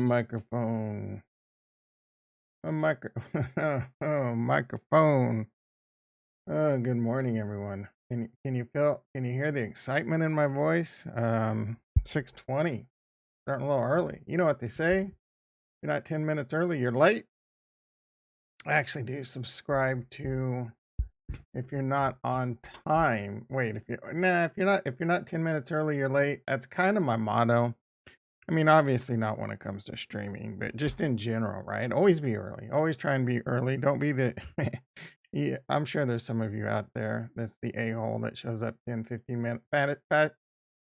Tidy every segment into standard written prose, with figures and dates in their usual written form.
microphone. A micro oh, microphone. Good morning, everyone. Can you hear the excitement in my voice? 6:20, starting a little early. You know what they say? You're not 10 minutes early, you're late. I actually do subscribe to if you're not on time. Wait, if you're not 10 minutes early, you're late. That's kind of my motto. I mean, obviously not when it comes to streaming, but just in general, right? Always be early. Always try and be early. Don't be the yeah, I'm sure there's some of you out there that's the a-hole that shows up 10, 15 minutes.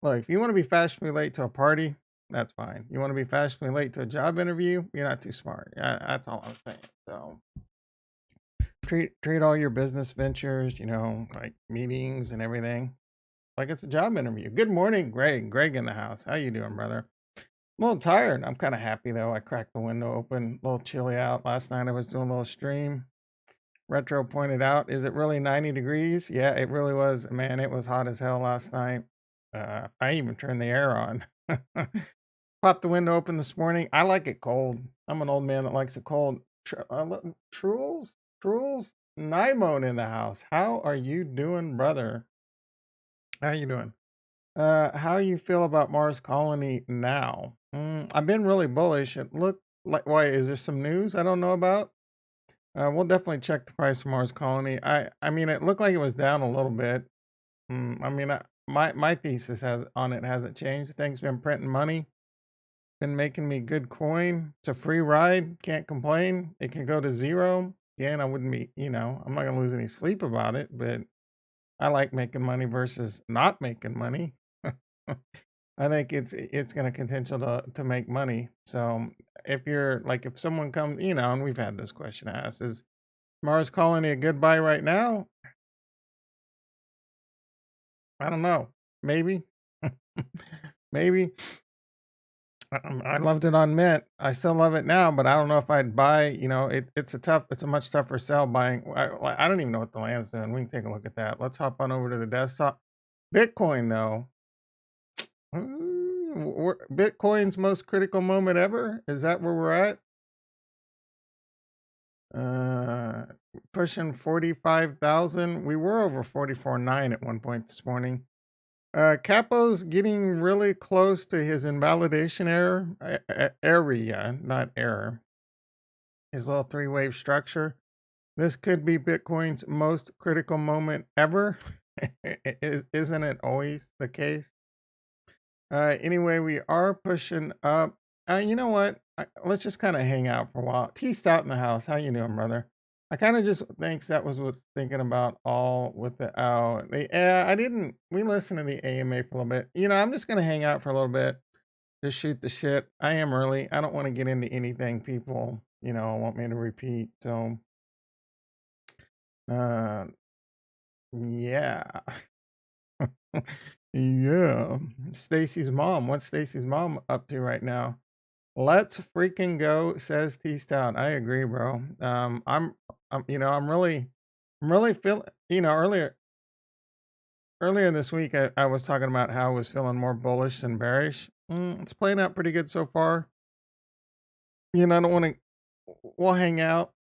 Look, if you want to be fashionably late to a party, that's fine. You want to be fashionably late to a job interview, you're not too smart. That's all I'm saying. So treat all your business ventures, like meetings and everything, like it's a job interview. Good morning, Greg. Greg in the house. How you doing, brother? I'm a little tired. I'm kind of happy though. I cracked the window open, a little chilly out. Last night I was doing a little stream. Retro pointed out, is it really 90 degrees? Yeah, it really was. Man, it was hot as hell last night. I even turned the air on. Popped the window open this morning. I like it cold. I'm an old man that likes it cold. Trules? Nymone in the house. How are you doing, brother? How you doing? How you feel about Mars Colony now? I've been really bullish. It looked like, why is there some news I don't know about? We'll definitely check the price of Mars Colony. I mean, it looked like it was down a little bit. I mean, my thesis has on it hasn't changed. Thing's been printing money, been making me good coin. It's a free ride. Can't complain. It can go to zero. Again, I wouldn't be, I'm not gonna lose any sleep about it, but I like making money versus not making money. I think it's going to potential to make money. So if you're like, if someone comes, and we've had this question asked, is Mars Colony a good buy right now? I don't know. Maybe, maybe. I loved it on Mint. I still love it now, but I don't know if I'd buy. It's a much tougher sell buying. I don't even know what the land's doing. We can take a look at that. Let's hop on over to the desktop. Bitcoin though. Bitcoin's most critical moment ever? Is that where we're at? Pushing 45,000. We were over 44.9 at one point this morning. Capo's getting really close to his invalidation area, not error. His little 3-wave structure. This could be Bitcoin's most critical moment ever. Isn't it always the case? Anyway, we are pushing up. You know what? Let's just kind of hang out for a while. T-Stout in the house. How you doing, brother? I kind of just thinks that was thinking about all with the out. Yeah, I didn't. We listened to the AMA for a little bit. I'm just gonna hang out for a little bit. Just shoot the shit. I am early. I don't want to get into anything people, want me to repeat. So, uh, yeah. Yeah. Stacy's mom. What's Stacy's mom up to right now? Let's freaking go, says T Stout. I agree, bro. I'm really feeling, earlier this week, I was talking about how I was feeling more bullish than bearish. It's playing out pretty good so far. I don't want to, we'll hang out.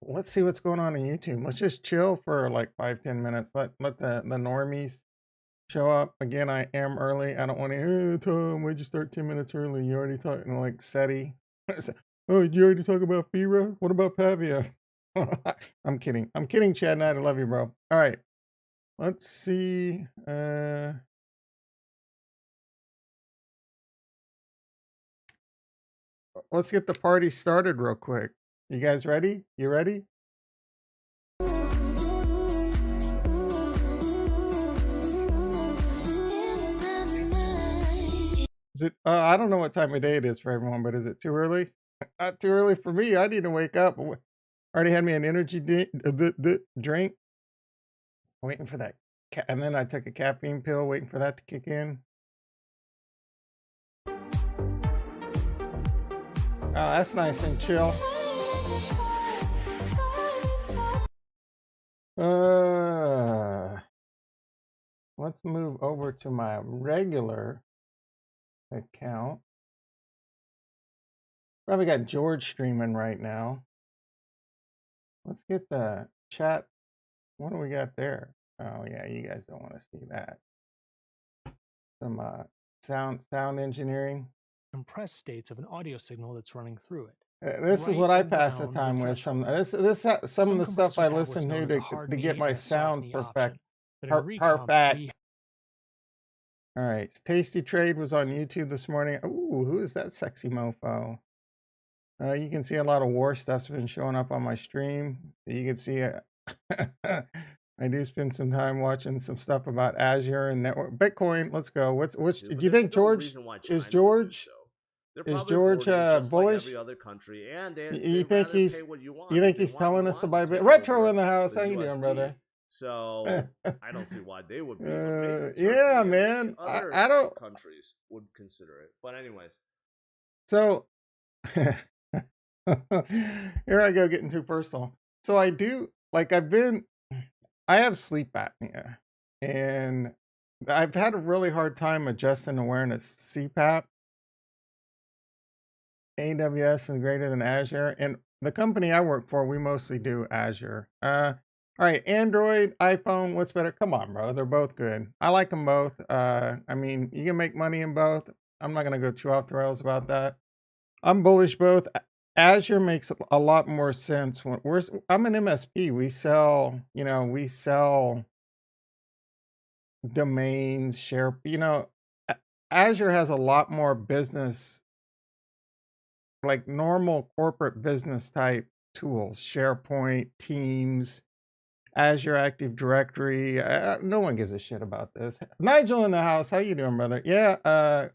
Let's see what's going on YouTube. Let's just chill for like 5-10 minutes. Let the normies show up. Again, I am early. I don't want to, Tom, why'd you start 10 minutes early? You already talking like SETI. Oh, you already talk about FIRA? What about Pavia? I'm kidding. I'm kidding, Chad Knight. I love you, bro. All right. Let's see. Let's get the party started real quick. You guys ready? You ready? Is it? I don't know what time of day it is for everyone, but is it too early? Not too early for me. I need to wake up. Already had me an energy drink. Waiting for that. And then I took a caffeine pill, waiting for that to kick in. Oh, that's nice and chill. Let's move over to my regular account. Probably got George streaming right now. Let's get the chat. What do we got there? Oh yeah, you guys don't want to see that. Some sound engineering. Compressed states of an audio signal that's running through it. This is Right what I pass the around the time with. Some threshold. some of Some the stuff I compressors have what's listen known as a to hard to get medium my and a soft sound knee option. But in recomp, we perfect. All right, Tasty Trade was on YouTube this morning. Ooh, who is that sexy mofo? You can see a lot of war stuff's been showing up on my stream. You can see I do spend some time watching some stuff about Azure and network Bitcoin. Let's go. What's do you think George is George? Is George bullish? every other country, and You they'd think rather he's pay what you want. you And think if they he's telling us to buy take retro over in the house? the How you doing, brother? USD, so I don't see why they would be. But maybe Turkey Yeah, and maybe man. other I don't. countries would consider it. But anyways, So here I go getting too personal. So I do like I have sleep apnea, and I've had a really hard time adjusting awareness. CPAP, AWS is greater than Azure, and the company I work for, we mostly do Azure. All right, Android, iPhone, what's better? Come on, bro, they're both good. I like them both. I mean, you can make money in both. I'm not gonna go too off the rails about that. I'm bullish both. Azure makes a lot more sense when I'm an MSP. We sell domains, share, Azure has a lot more business, like normal corporate business type tools, SharePoint, Teams, Azure Active Directory. No one gives a shit about this. Nigel in the house. How you doing, brother? Yeah,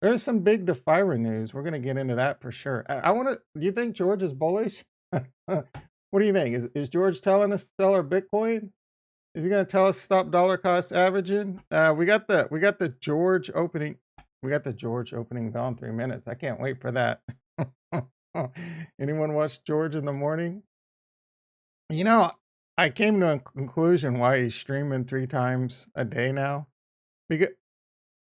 there's some big Defira news. We're gonna get into that for sure. I want to. Do you think George is bullish? What do you think? Is George telling us to sell our Bitcoin? Is he gonna tell us to stop dollar cost averaging? We got the George opening. We got the George opening bell in 3 minutes. I can't wait for that. Anyone watch George in the morning? You know, I came to a conclusion why he's streaming 3 times a day now. Because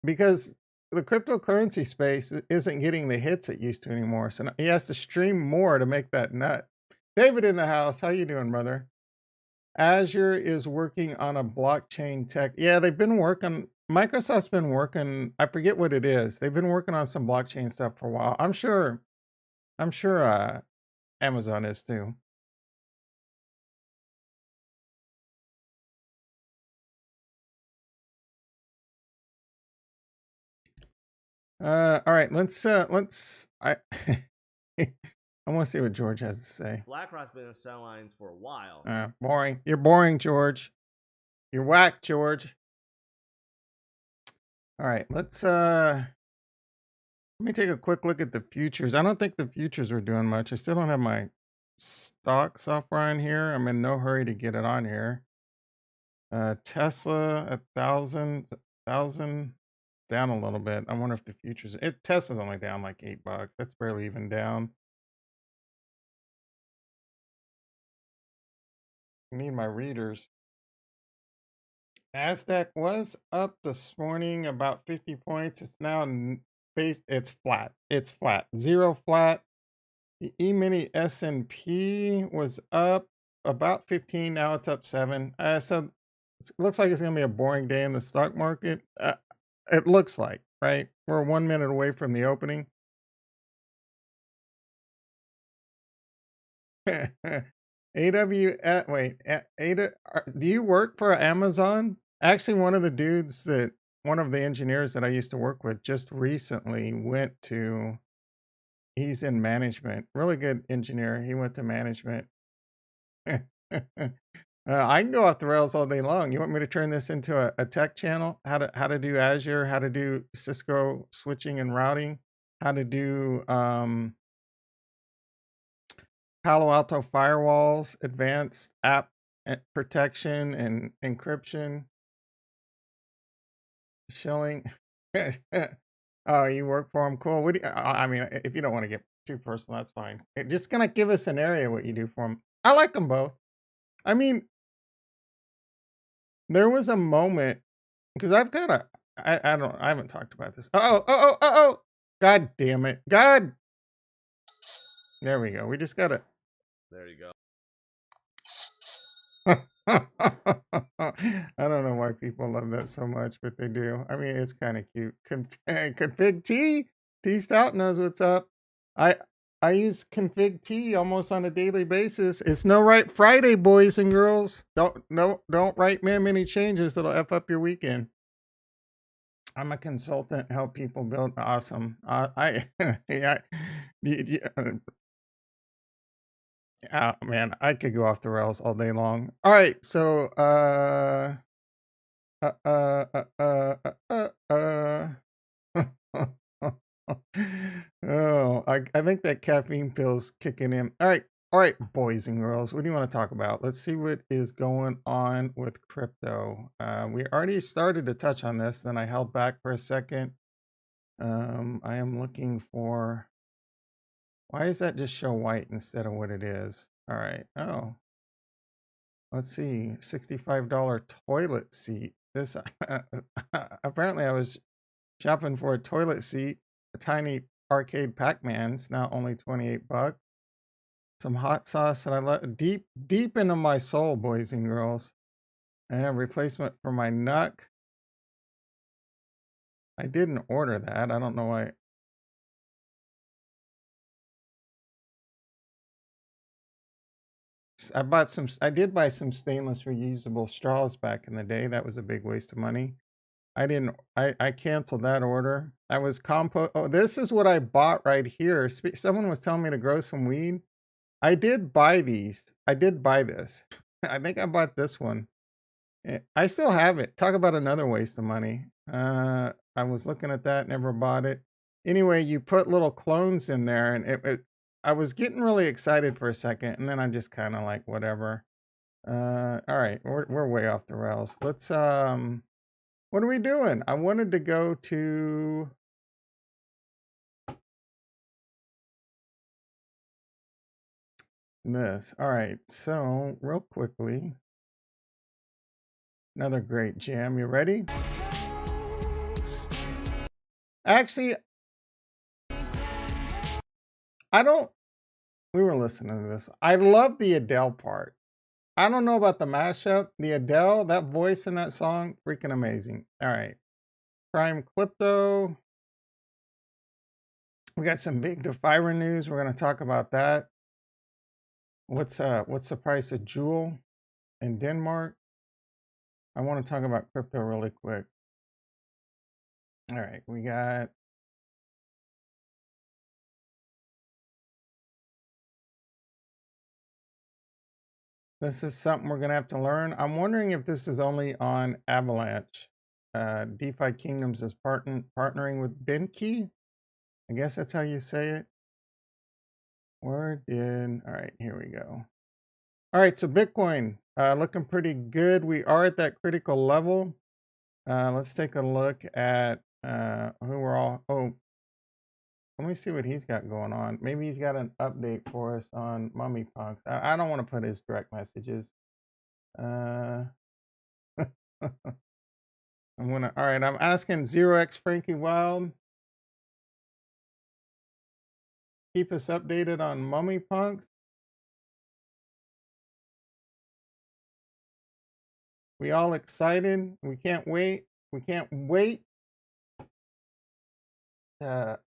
because the cryptocurrency space isn't getting the hits it used to anymore. So he has to stream more to make that nut. David in the house, how you doing, brother? Azure is working on a blockchain tech. Yeah, they've been working. Microsoft's been working. I forget what it is. They've been working on some blockchain stuff for a while. I'm sure. Amazon is too. All right, I I want to see what George has to say. BlackRock's been in sell lines for a while. Boring. You're boring, George. You're whack, George. All right, let me take a quick look at the futures. I don't think the futures are doing much. I still don't have my stock software on here. I'm in no hurry to get it on here. Tesla 1,000 down a little bit. I wonder if the futures. Tesla's only down like $8. That's barely even down. I need my readers. Nasdaq was up this morning about 50 points. It's now it's flat. It's flat. Zero flat. The E-mini S&P was up about 15. Now it's up 7. So it looks like it's going to be a boring day in the stock market. It looks like, right? We're 1 minute away from the opening. Do you work for Amazon? Actually, one of the engineers that I used to work with just recently he's in management, really good engineer. He went to management. I can go off the rails all day long. You want me to turn this into a tech channel? How to do Azure, how to do Cisco switching and routing, how to do Palo Alto firewalls, advanced app protection and encryption, showing. Oh, you work for them? Cool. What do I mean, if you don't want to get too personal, that's fine. Just gonna give us an area what you do for them. I like them both. I mean, there was a moment because I've got I haven't talked about this. Oh, God damn it. God. There we go. We just got to. There you go. I don't know why people love that so much, but they do. I mean, it's kind of cute. Config T Stout knows what's up. I I use config T almost on a daily basis. It's no right Friday, boys and girls. Don't write me many changes that'll f up your weekend. I'm a consultant, help people build awesome. Yeah, man, I could go off the rails all day long. All right, so uh, uh, uh, uh, uh, uh, oh, I think that caffeine pill's kicking in. All right, boys and girls, what do you want to talk about? Let's see what is going on with crypto. We already started to touch on this, then I held back for a second. I am looking for. Why does that just show white instead of what it is? All right. Oh, let's see. $65 toilet seat. This apparently I was shopping for a toilet seat, a tiny arcade Pac-Man's, now only 28 bucks. Some hot sauce that I love deep into my soul, boys and girls. And a replacement for my nuck. I didn't order that. I don't know why. I did buy some stainless reusable straws back in the day. That was a big waste of money. I canceled that order. I was oh, this is what I bought right here. Someone was telling me to grow some weed. I did buy these. I did buy this. I think I bought this one. I still have it. Talk about another waste of money. I was looking at that, never bought it. Anyway, you put little clones in there and I was getting really excited for a second and then I'm just kind of like, whatever. All right, we're way off the rails. Let's, what are we doing? I wanted to go to this. All right, so real quickly, another great jam. You ready? Actually, we were listening to this. I love the Adele part. I don't know about the mashup. The Adele, that voice in that song, freaking amazing. All right. Prime Crypto. We got some big Defira news. We're going to talk about that. What's the price of Jewel in Denmark? I want to talk about crypto really quick. All right, we got this is something we're gonna have to learn. I'm wondering if this is only on Avalanche. DeFi Kingdoms is partnering with Benki. I guess that's how you say it. All right, here we go. All right, so Bitcoin looking pretty good. We are at that critical level. Let's take a look at who we're all. Oh, let me see what he's got going on. Maybe he's got an update for us on Mummy Punks. I don't want to put his direct messages. I'm gonna. All right, I'm asking 0x Frankie Wild. Keep us updated on Mummy Punks. We all excited. We can't wait. We can't wait to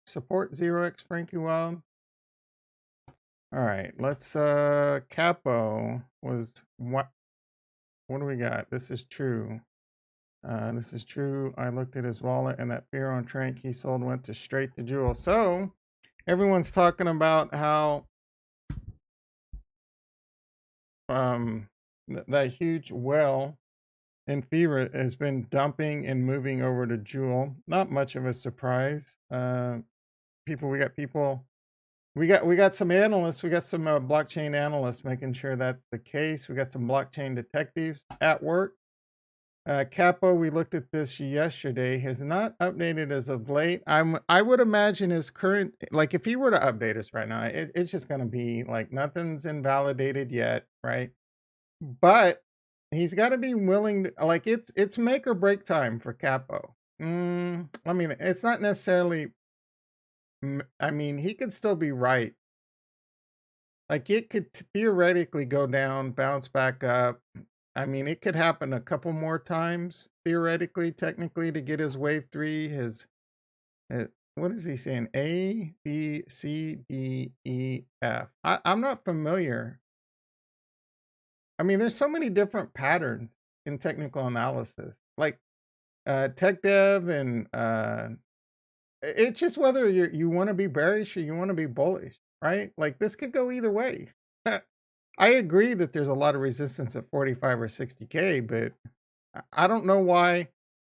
support 0x Frankie Wild. All right, let's Capo was what do we got? This is true. This is true. I looked at his wallet and that FIRA on tranq he sold went to straight to Jewel. So everyone's talking about how that huge well in FIRA has been dumping and moving over to Jewel. Not much of a surprise. We got some analysts. We got some blockchain analysts making sure that's the case. We got some blockchain detectives at work. Capo, we looked at this yesterday, has not updated as of late. I would imagine his current, like if he were to update us right now, it's just going to be like nothing's invalidated yet, right? But he's got to be willing to, like it's make or break time for Capo. I mean, it's not necessarily I mean, he could still be right. Like it could theoretically go down, bounce back up. I mean, it could happen a couple more times, theoretically, technically, to get his wave three, what is he saying? A, B, C, D, E, F. I'm not familiar. I mean, there's so many different patterns in technical analysis, like tech dev, and it's just whether you want to be bearish or you want to be bullish, right? Like this could go either way. I agree that there's a lot of resistance at 45 or 60K, but I don't know why.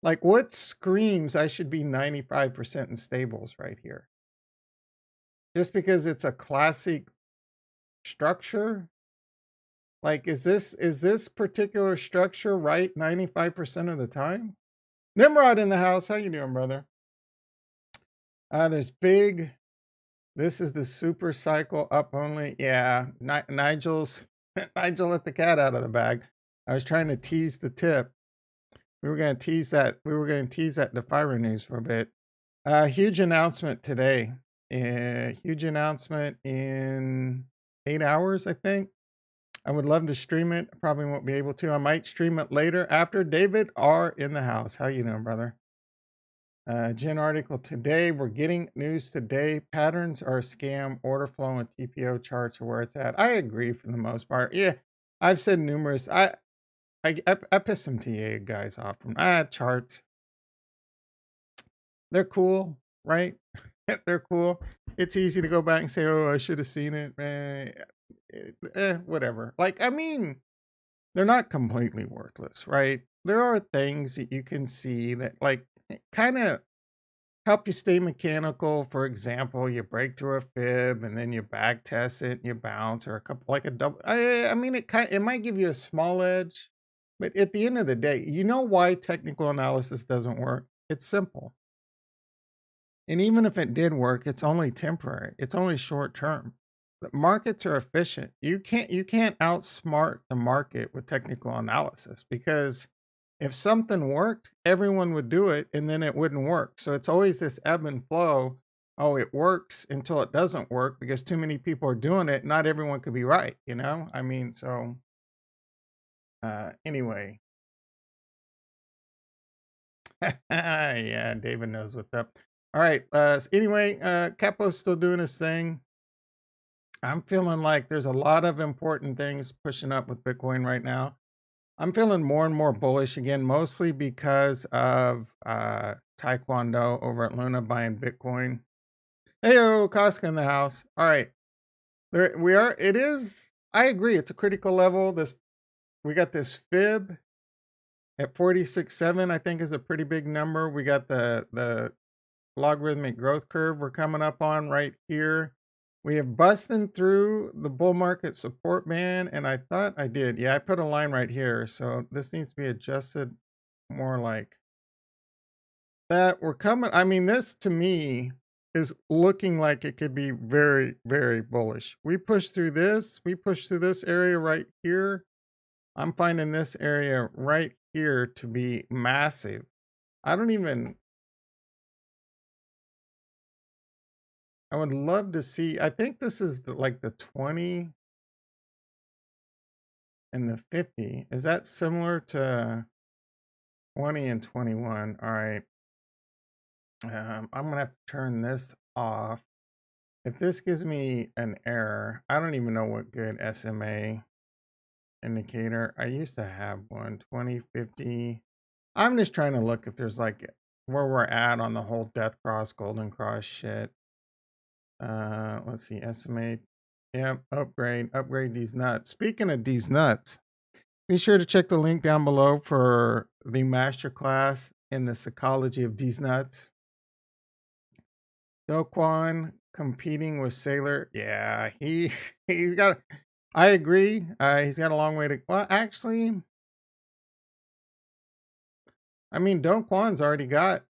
Like, what screams I should be 95% in stables right here? Just because it's a classic structure? Like, is this particular structure right 95% of the time? Nimrod in the house. How you doing, brother? There's big. This is the super cycle up only. Yeah, Nigel's Nigel let the cat out of the bag. I was trying to tease the tip. We were going to tease that. We were going to tease that Defira news for a bit. Huge announcement today. Huge announcement in 8 hours, I think. I would love to stream it. I probably won't be able to. I might stream it later after. David R in the house. How you doing, brother? Gen article today. We're getting news today. Patterns are a scam. Order flow and TPO charts are where it's at. I agree for the most part. Yeah, I've said numerous. I piss some TA guys off from charts. They're cool, right? They're cool. It's easy to go back and say, "Oh, I should have seen it." Whatever. Like, I mean, they're not completely worthless, right? There are things that you can see that, like, kind of help you stay mechanical. For example, you break through a fib and then you back test it and you bounce, or a couple like a double. I mean, it might give you a small edge, but at the end of the day, you know why technical analysis doesn't work? It's simple. And even if it did work, it's only temporary. It's only short term. The markets are efficient. You can't outsmart the market with technical analysis, because if something worked, everyone would do it and then it wouldn't work. So it's always this ebb and flow. Oh, it works until it doesn't work because too many people are doing it. Not everyone could be right, you know? I mean, so anyway. Yeah, David knows what's up. All right. Anyway, Capo's still doing his thing. I'm feeling like there's a lot of important things pushing up with Bitcoin right now. I'm feeling more and more bullish again, mostly because of Taekwondo over at Luna buying Bitcoin. Heyo, Costco in the house. All right. There we are. It is, I agree, it's a critical level. We got this fib at 46.7, I think, is a pretty big number. We got the logarithmic growth curve we're coming up on right here. We have busting through the bull market support band, and I thought I did. Yeah, I put a line right here, so this needs to be adjusted more like that. We're coming. I mean, this to me is looking like it could be very, very bullish. We push through this. We push through this area right here. I'm finding this area right here to be massive. I don't even. I would love to see. I think this is like the 20 and the 50. Is that similar to 20 and 21? All right. I'm going to have to turn this off. If this gives me an error, I don't even know what good SMA indicator. I used to have one, 20, 50. I'm just trying to look if there's like where we're at on the whole Death Cross, Golden Cross shit. Let's see, estimate. Yep, upgrade these nuts. Speaking of these nuts, be sure to check the link down below for the masterclass in the psychology of these nuts. Do Kwon competing with Sailor. Yeah, he's got. I agree. He's got a long way to. Well, actually, I mean, Do Kwon's already got.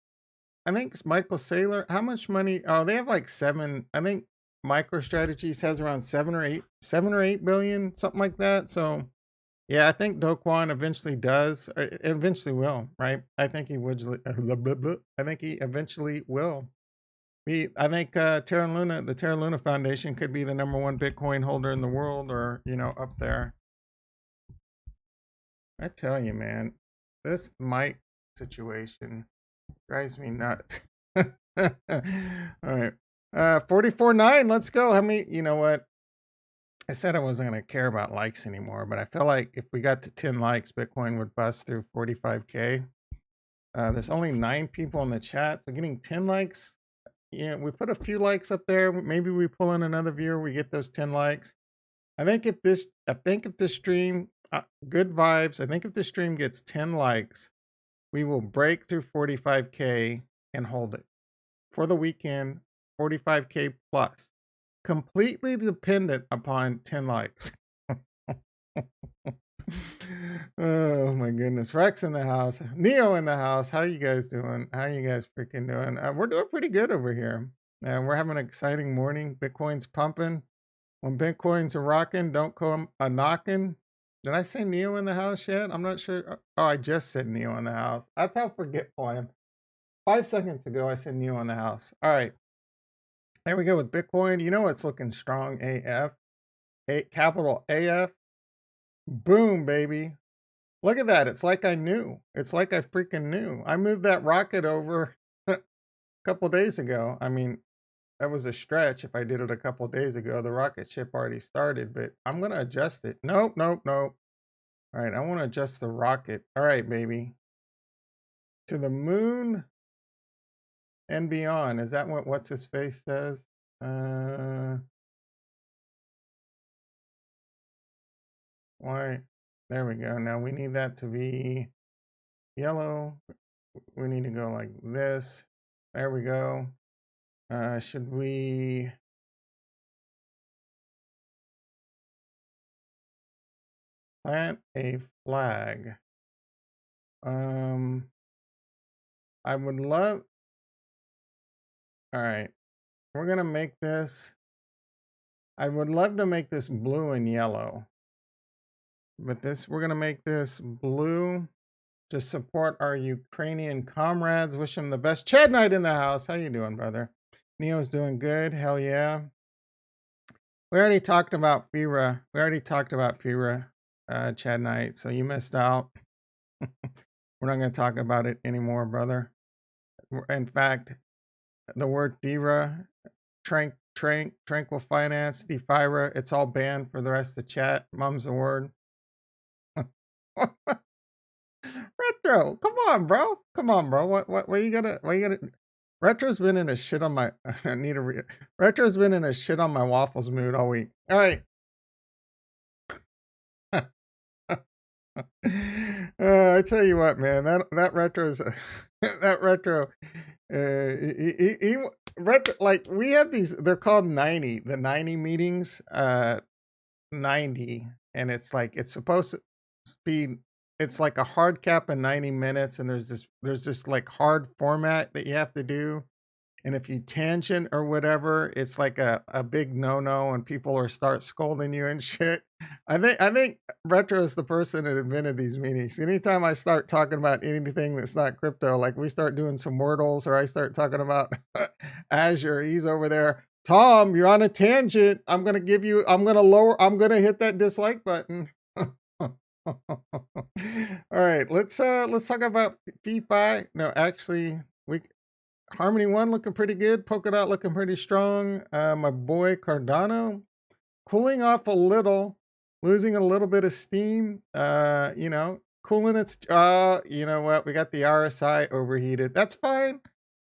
I think it's Michael Saylor. How much money? Oh, they have like 7. I think MicroStrategies has around 7 or 8 billion, something like that. So, yeah, I think Do Kwon eventually does. Eventually will, right? I think he would. I think he eventually will. I think Terra Luna, the Terra Luna Foundation could be the #1 Bitcoin holder in the world, or up there. I tell you, man, this mic situation drives me nuts. All right. 44.9, let's go. How many, you know what? I said I wasn't going to care about likes anymore, but I feel like if we got to 10 likes, Bitcoin would bust through 45K. There's only 9 people in the chat, so getting 10 likes, yeah, we put a few likes up there. Maybe we pull in another viewer, we get those 10 likes. I think if this stream, good vibes. I think if the stream gets 10 likes, we will break through 45K and hold it for the weekend, 45K plus, completely dependent upon 10 likes. Oh my goodness. Rex in the house. Neo in the house. How you guys doing? How you guys freaking doing? We're doing pretty good over here. We're having an exciting morning. Bitcoin's pumping. When Bitcoins are rocking, don't come a knocking. Did I say Neo in the house yet? I'm not sure. Oh, I just said Neo in the house. That's how forgetful I am. 5 seconds ago, I said Neo in the house. All right. There we go with Bitcoin. You know it's looking strong AF. Capital AF. Boom, baby. Look at that. It's like I knew. It's like I freaking knew. I moved that rocket over a couple days ago. I mean, that was a stretch if I did it a couple days ago. The rocket ship already started, but I'm going to adjust it. Nope, nope, nope. All right, I want to adjust the rocket. All right, baby. To the moon and beyond. Is that what what's his face says? Why? There we go. Now we need that to be yellow. We need to go like this. There we go. Should we plant a flag? I would love. All right, we're gonna make this. I would love to make this blue and yellow, but we're gonna make this blue to support our Ukrainian comrades. Wish them the best. Chad Knight in the house. How you doing, brother? Neo's doing good. Hell yeah. We already talked about FIRA. Chad Knight. So you missed out. We're not going to talk about it anymore, brother. In fact, the word FIRA, tranquil finance, Defira, it's all banned for the rest of the chat. Mum's the word. Retro, come on, bro. What you gotta, Retro's been in a shit on my, Retro's been in a shit on my waffles mood all week. All right. I tell you what, man, that Retro's, that Retro, Retro, like we have these, they're called 90, the 90 meetings, 90, and it's like, it's supposed to be, it's like a hard cap of 90 minutes, and there's this like hard format that you have to do. And if you tangent or whatever, it's like a big no-no, and people are start scolding you and shit. I think Retro is the person that invented these meetings. Anytime I start talking about anything that's not crypto, like we start doing some Wordles, or I start talking about Azure, he's over there. Tom, you're on a tangent. I'm gonna hit that dislike button. All right, let's talk about FIFI. No, actually, Harmony 1 looking pretty good. Polka Dot looking pretty strong. My boy Cardano cooling off a little, losing a little bit of steam. Cooling its. You know what? We got the RSI overheated. That's fine.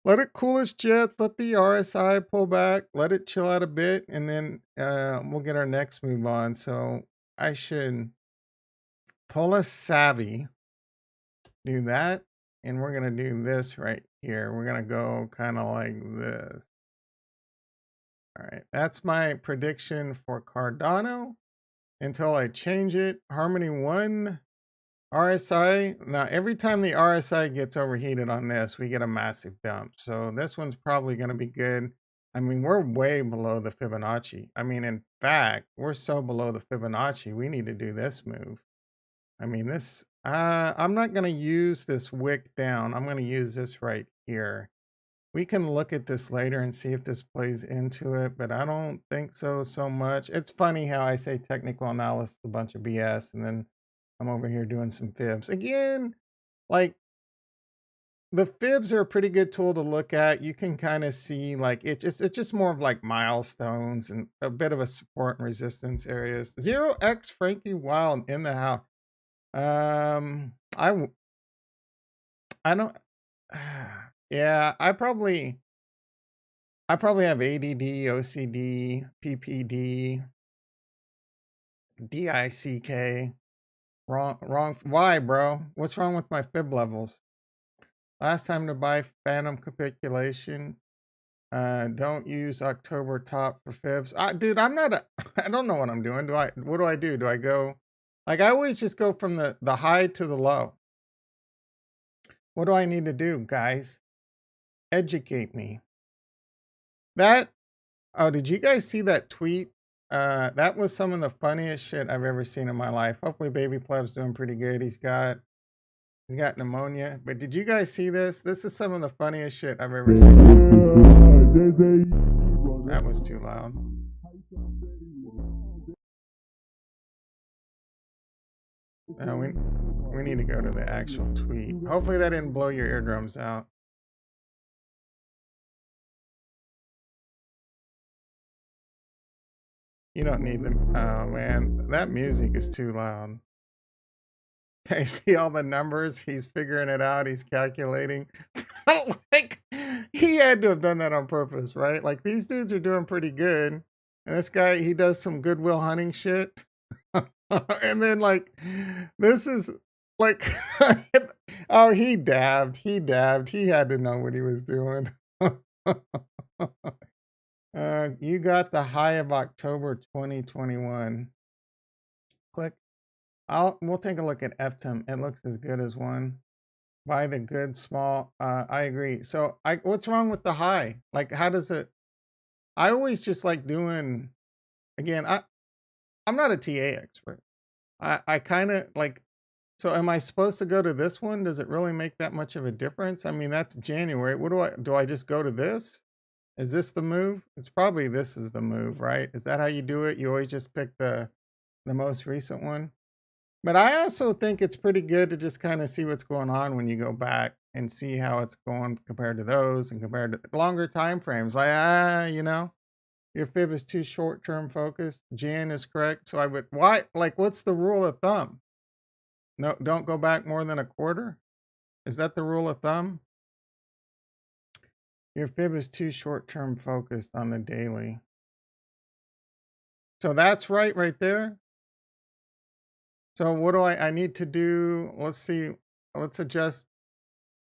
Let it cool its jets. Let the RSI pull back. Let it chill out a bit, and then we'll get our next move on. So I should pull a savvy. Do that. And we're going to do this right here. We're going to go kind of like this. All right. That's my prediction for Cardano until I change it. Harmony 1 RSI. Now, every time the RSI gets overheated on this, we get a massive dump. So this one's probably going to be good. I mean, we're way below the Fibonacci. I mean, in fact, we're so below the Fibonacci, we need to do this move. I mean, I'm not going to use this wick down. I'm going to use this right here. We can look at this later and see if this plays into it, but I don't think so much. It's funny how I say technical analysis a bunch of BS, and then I'm over here doing some fibs. Again, like the fibs are a pretty good tool to look at. You can kind of see like it's just more of like milestones and a bit of a support and resistance areas. 0x Frankie Wild in the house. I don't yeah, I probably have ADD, OCD, PPD, DICK. Wrong. Why, bro? What's wrong with my fib levels? Last time to buy phantom capitulation. Don't use October top for fibs. Dude, I'm not a, I don't know what I'm doing. What do I do? Do I go, like I always just go from the high to the low. What do I need to do, guys? Educate me. Oh, did you guys see that tweet? That was some of the funniest shit I've ever seen in my life. Hopefully Baby Pleb's doing pretty good. He's got pneumonia. But did you guys see this? This is some of the funniest shit I've ever seen. That was too loud. We need to go to the actual tweet. Hopefully that didn't blow your eardrums out. You don't need them. Oh man, that music is too loud. I see all the numbers. He's figuring it out. He's calculating. Like, he had to have done that on purpose, right? Like, these dudes are doing pretty good. And this guy, he does some Goodwill Hunting shit. And then, like, this is like, oh, he dabbed. He dabbed. He had to know what he was doing. You got the high of October 2021. Click. We'll take a look at FTM. It looks as good as one. Buy the good small. I agree. So what's wrong with the high? Like, how does it? I always just like doing. Again, I'm not a TA expert. I kind of like. So am I supposed to go to this one? Does it really make that much of a difference? I mean, that's January. What do I just go to this? Is this the move? It's probably this is the move, right? Is that how you do it? You always just pick the most recent one. But I also think it's pretty good to just kind of see what's going on when you go back and see how it's going compared to those and compared to longer time frames. Like, your fib is too short-term focused. Jan is correct. So what's the rule of thumb? No, don't go back more than a quarter. Is that the rule of thumb? Your fib is too short-term focused on the daily. So that's right there. So what do I need to do? Let's see. Let's adjust.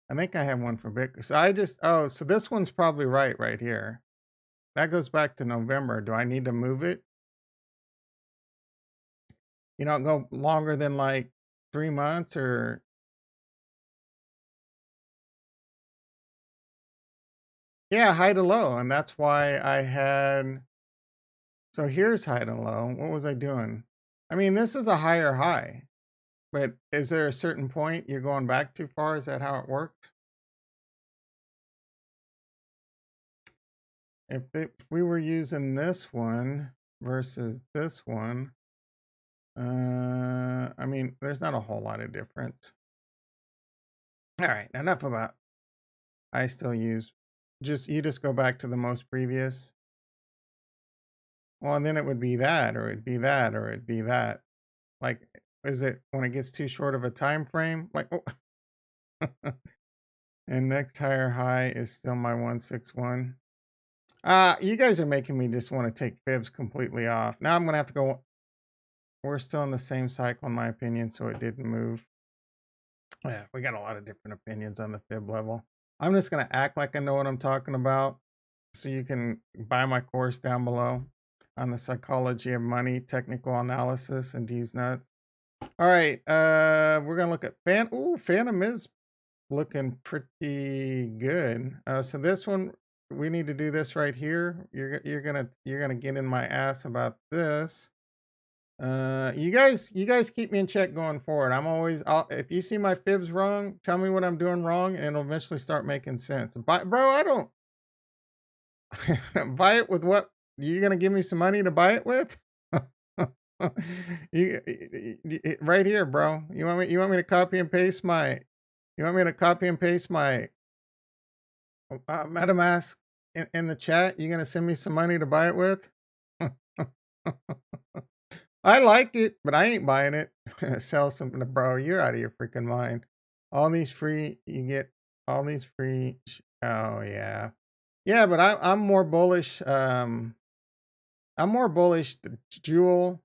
I think I have one for Bitcoin. So so this one's probably right here. That goes back to November. Do I need to move it? Go longer than like 3 months or. Yeah, high to low. And that's why I had. So here's high to low. What was I doing? I mean, this is a higher high. But is there a certain point you're going back too far? Is that how it works? If we were using this one versus this one, I mean, there's not a whole lot of difference. All right, enough about. I still use you just go back to the most previous. Well, and then it would be that, or it'd be that, or it'd be that. Like, is it when it gets too short of a time frame? Like, oh. And next higher high is still my 161. You guys are making me just want to take fibs completely off. Now I'm gonna have to go. We're still in the same cycle, in my opinion, so it didn't move. Yeah, we got a lot of different opinions on the fib level. I'm just gonna act like I know what I'm talking about, so you can buy my course down below on the psychology of money, technical analysis, and these nuts. All right, we're gonna look at Phantom is looking pretty good. So this one, we need to do this right here. You're gonna get in my ass about this. You guys keep me in check going forward. If you see my fibs wrong, tell me what I'm doing wrong, and it'll eventually start making sense. But bro, I don't buy it with what? You gonna give me some money to buy it with? Right here, bro. You want me to copy and paste my? You want me to copy and paste my MetaMask in the chat? You gonna send me some money to buy it with? I like it, but I ain't buying it. Sell something to bro. You're out of your freaking mind. All these free, you get all these free. Oh yeah, yeah. But I'm more bullish. I'm more bullish. Jewel.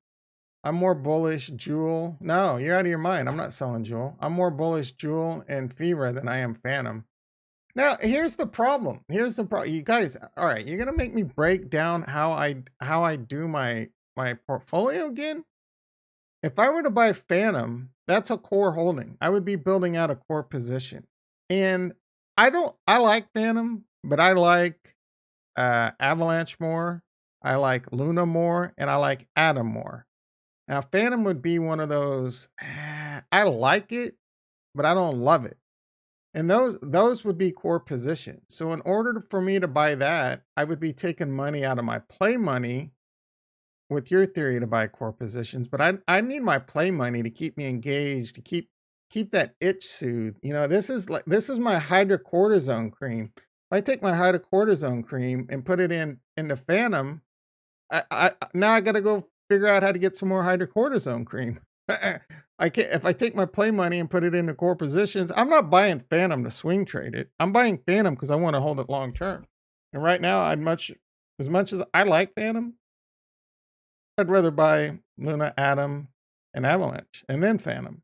I'm more bullish. Jewel. No, you're out of your mind. I'm not selling Jewel. I'm more bullish Jewel and FIRA than I am Phantom. Now, here's the problem. Here's the problem. You guys, all right, you're gonna make me break down how I do my portfolio again. If I were to buy Phantom, that's a core holding. I would be building out a core position. And I like Phantom, but I like Avalanche more. I like Luna more, and I like Atom more. Now, Phantom would be one of those, I like it, but I don't love it. And those would be core positions. So in order for me to buy that, I would be taking money out of my play money with your theory to buy core positions, but I need my play money to keep me engaged, to keep that itch soothed. This is my hydrocortisone cream. If I take my hydrocortisone cream and put it into Phantom, I now I got to go figure out how to get some more hydrocortisone cream. I can't if I take my play money and put it into core positions. I'm not buying Phantom to swing trade it. I'm buying Phantom because I want to hold it long term. And right now, as much as I like Phantom, I'd rather buy Luna, Atom, and Avalanche, and then Phantom.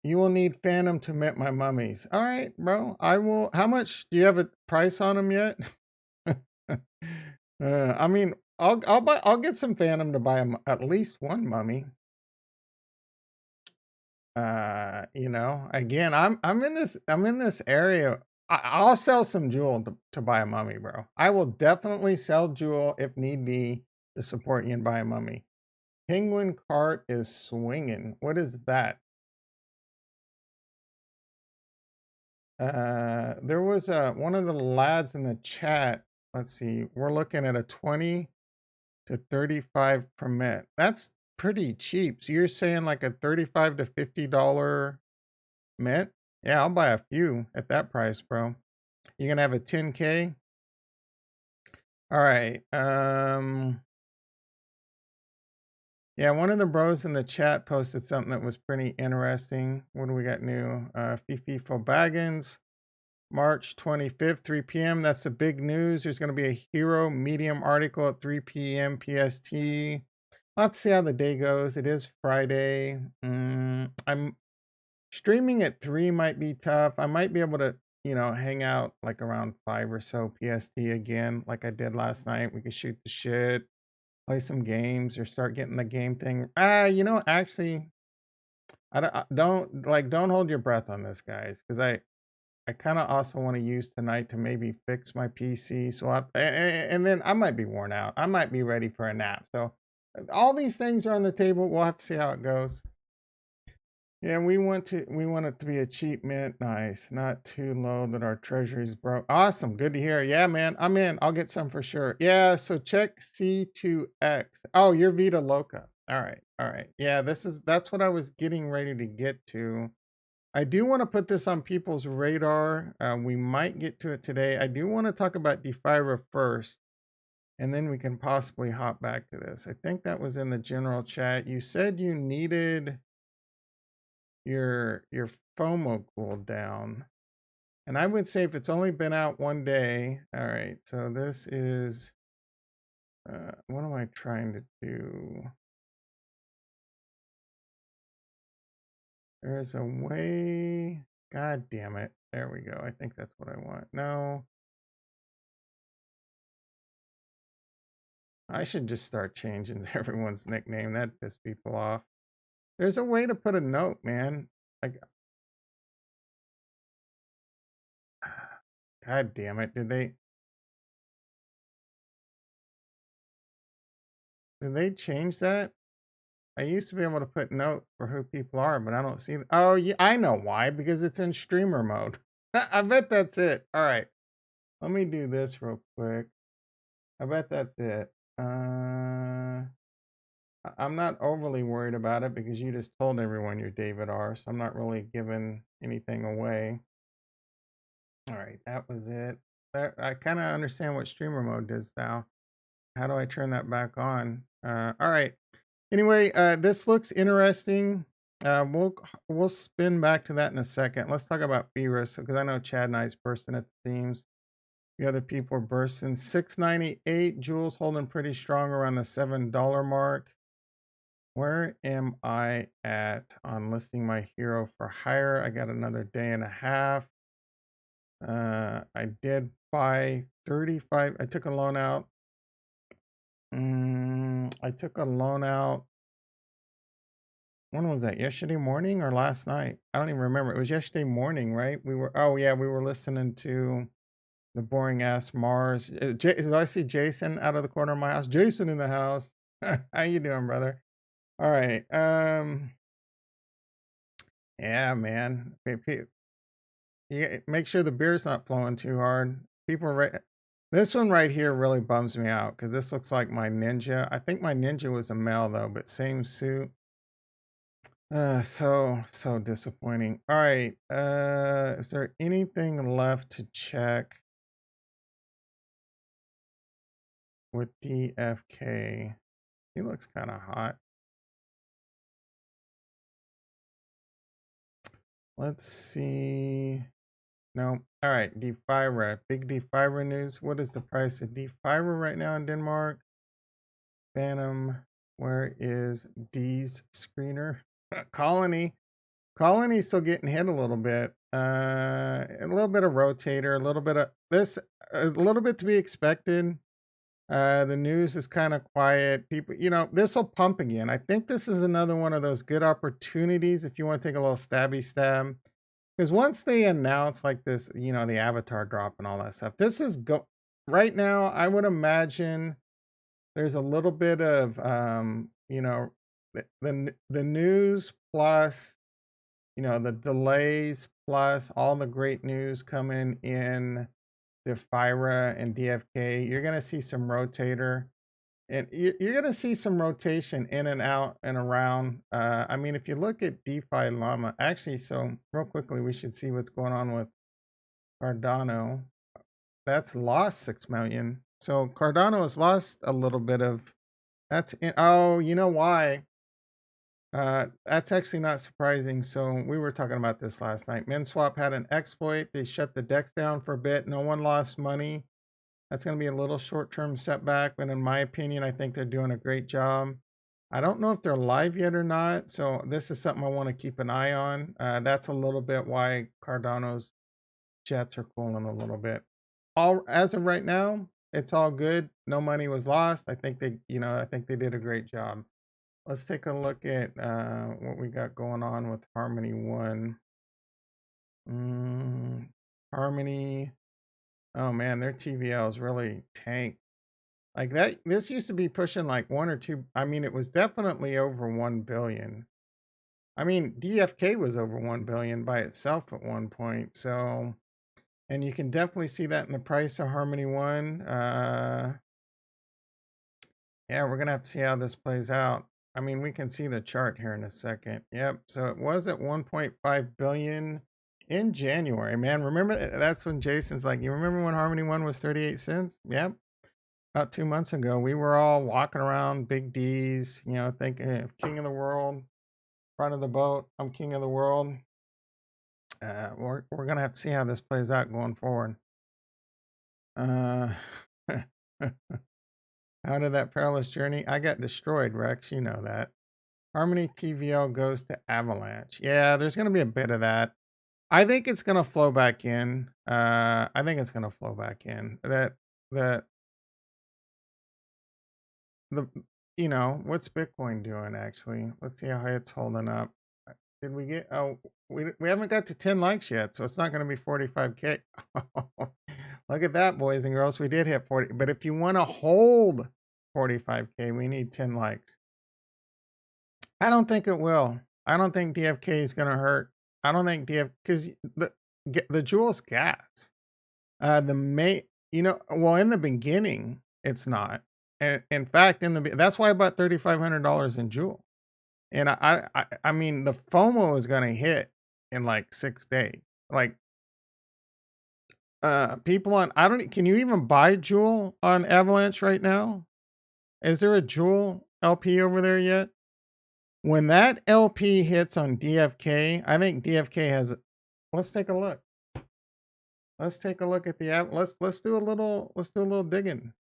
You will need Phantom to mint my mummies. All right, bro. I will. How much? Do you have a price on them yet? I mean, I'll get some Phantom to buy at least one mummy. Again, I'm in this area. I'll sell some Jewel to buy a mummy, bro. I will definitely sell Jewel if need be to support you and buy a mummy. Penguin cart is swinging. What is that? There was one of the lads in the chat. Let's see. We're looking at a 20 to 35 permit. That's pretty cheap. So you're saying like a 35 to $50 mint? Yeah, I'll buy a few at that price, bro. You're gonna have a 10K? All right. Yeah, one of the bros in the chat posted something that was pretty interesting. What do we got new? Fifi Fobaggins, March 25th, 3 p.m. That's the big news. There's going to be a Hero Medium article at 3 p.m. PST. I'll have to see how the day goes. It is Friday. I'm streaming at 3 might be tough. I might be able to, hang out like around 5 or so PST again, like I did last night. We could shoot the shit, play some games, or start getting the game thing. Actually, don't hold your breath on this, guys, because I kind of also want to use tonight to maybe fix my PC. And then I might be worn out. I might be ready for a nap. So all these things are on the table. We'll have to see how it goes. Yeah, we want it to be a cheap mint. Nice. Not too low that our treasury's broke. Awesome. Good to hear. Yeah, man. I'm in. I'll get some for sure. Yeah, so check C2X. Oh, you're Vita Loca. All right. All right. Yeah, that's what I was getting ready to get to. I do want to put this on people's radar. We might get to it today. I do want to talk about Defira first, and then we can possibly hop back to this. I think that was in the general chat. You said you needed your FOMO cooled down. And I would say if it's only been out one day. All right, so this is what am I trying to do? There's a way. God damn it. There we go. I think that's what I want. No. I should just start changing everyone's nickname. That piss people off. There's a way to put a note, man. Like, God damn it. Did Did they change that? I used to be able to put notes for who people are, but I don't see. Oh, yeah, I know why. Because it's in streamer mode. I bet that's it. All right. Let me do this real quick. I bet that's it. I'm not overly worried about it because you just told everyone you're David R. So I'm not really giving anything away. All right, that was it. I kind of understand what streamer mode does now. How do I turn that back on? All right. Anyway, this looks interesting. We'll spin back to that in a second. Let's talk about FIRA because I know Chad and I's bursting at the seams. The other people are bursting. 698. Jules holding pretty strong around the $7 mark. Where am I at on listing my hero for hire? I got another day and a half. I did buy 35. I took a loan out. I took a loan out. When was that? Yesterday morning or last night? I don't even remember. It was yesterday morning, right? We were listening to the boring ass Mars. Do I see Jason out of the corner of my house? Jason in the house. How you doing, brother? All right. Yeah, man. Make sure the beer's not flowing too hard. People are right. This one right here really bums me out because this looks like my ninja. I think my ninja was a male though, but same suit. So disappointing. All right. Is there anything left to check with DFK? He looks kind of hot. Let's see. No. All right. Defira. Big Defira news. What is the price of Defira right now in Denmark? Phantom. Where is D's screener? Colony. Colony's still getting hit a little bit. A little bit of rotator, a little bit of this, a little bit to be expected. The news is kind of quiet. People, this will pump again. I think this is another one of those good opportunities if you want to take a little stabby stab. Because once they announce like this, the avatar drop and all that stuff, this is right now. I would imagine there's a little bit of the news plus the delays plus all the great news coming in Defira and DFK. You're going to see some rotator and you're going to see some rotation in and out and around. I mean, if you look at DeFi Llama, actually, so real quickly, we should see what's going on with Cardano. That's lost 6 million. So Cardano has lost a little bit of oh, you know why? That's actually not surprising. So we were talking about this last night. MinSwap had an exploit. They shut the DEX down for a bit. No one lost money. That's going to be a little short-term setback, but in my opinion, I think they're doing a great job. I don't know if they're live yet or not, so this is something I want to keep an eye on. That's a little bit why Cardano's jets are cooling a little bit. As of right now, it's all good. No money was lost. I think they did a great job. Let's take a look at what we got going on with Harmony One. Harmony. Oh man, their TVL is really tanked. Like that, this used to be pushing like 1 or 2. I mean, it was definitely over 1 billion. I mean, DFK was over 1 billion by itself at one point. So, and you can definitely see that in the price of Harmony One. Yeah, we're gonna have to see how this plays out. I mean, we can see the chart here in a second. Yep. So it was at 1.5 billion in January. Man, remember that's when Jason's like, you remember when Harmony One was 38 cents? Yep. About 2 months ago, we were all walking around big D's, thinking king of the world, front of the boat. I'm king of the world. We're gonna have to see how this plays out going forward. Out of that perilous journey, I got destroyed, Rex. You know that. Harmony TVL goes to Avalanche. Yeah, there's going to be a bit of that. I think it's going to flow back in. What's Bitcoin doing actually? Let's see how it's holding up. Did we get, we haven't got to 10 likes yet, so it's not going to be 45K. Look at that, boys and girls. We did hit 40. But if you want to hold 45K. We need 10 likes. I don't think it will. I don't think DFK is going to hurt. I don't think because the Juul's gas. The main, well, in the beginning, it's not. And in fact, that's why I bought $3,500 in Juul. And I mean, the FOMO is going to hit in like 6 days. Like, people can you even buy Juul on Avalanche right now? Is there a Juul LP over there yet? When that LP hits on DFK, I think DFK has. Let's take a look. Let's take a look at the app. Let's do a little digging.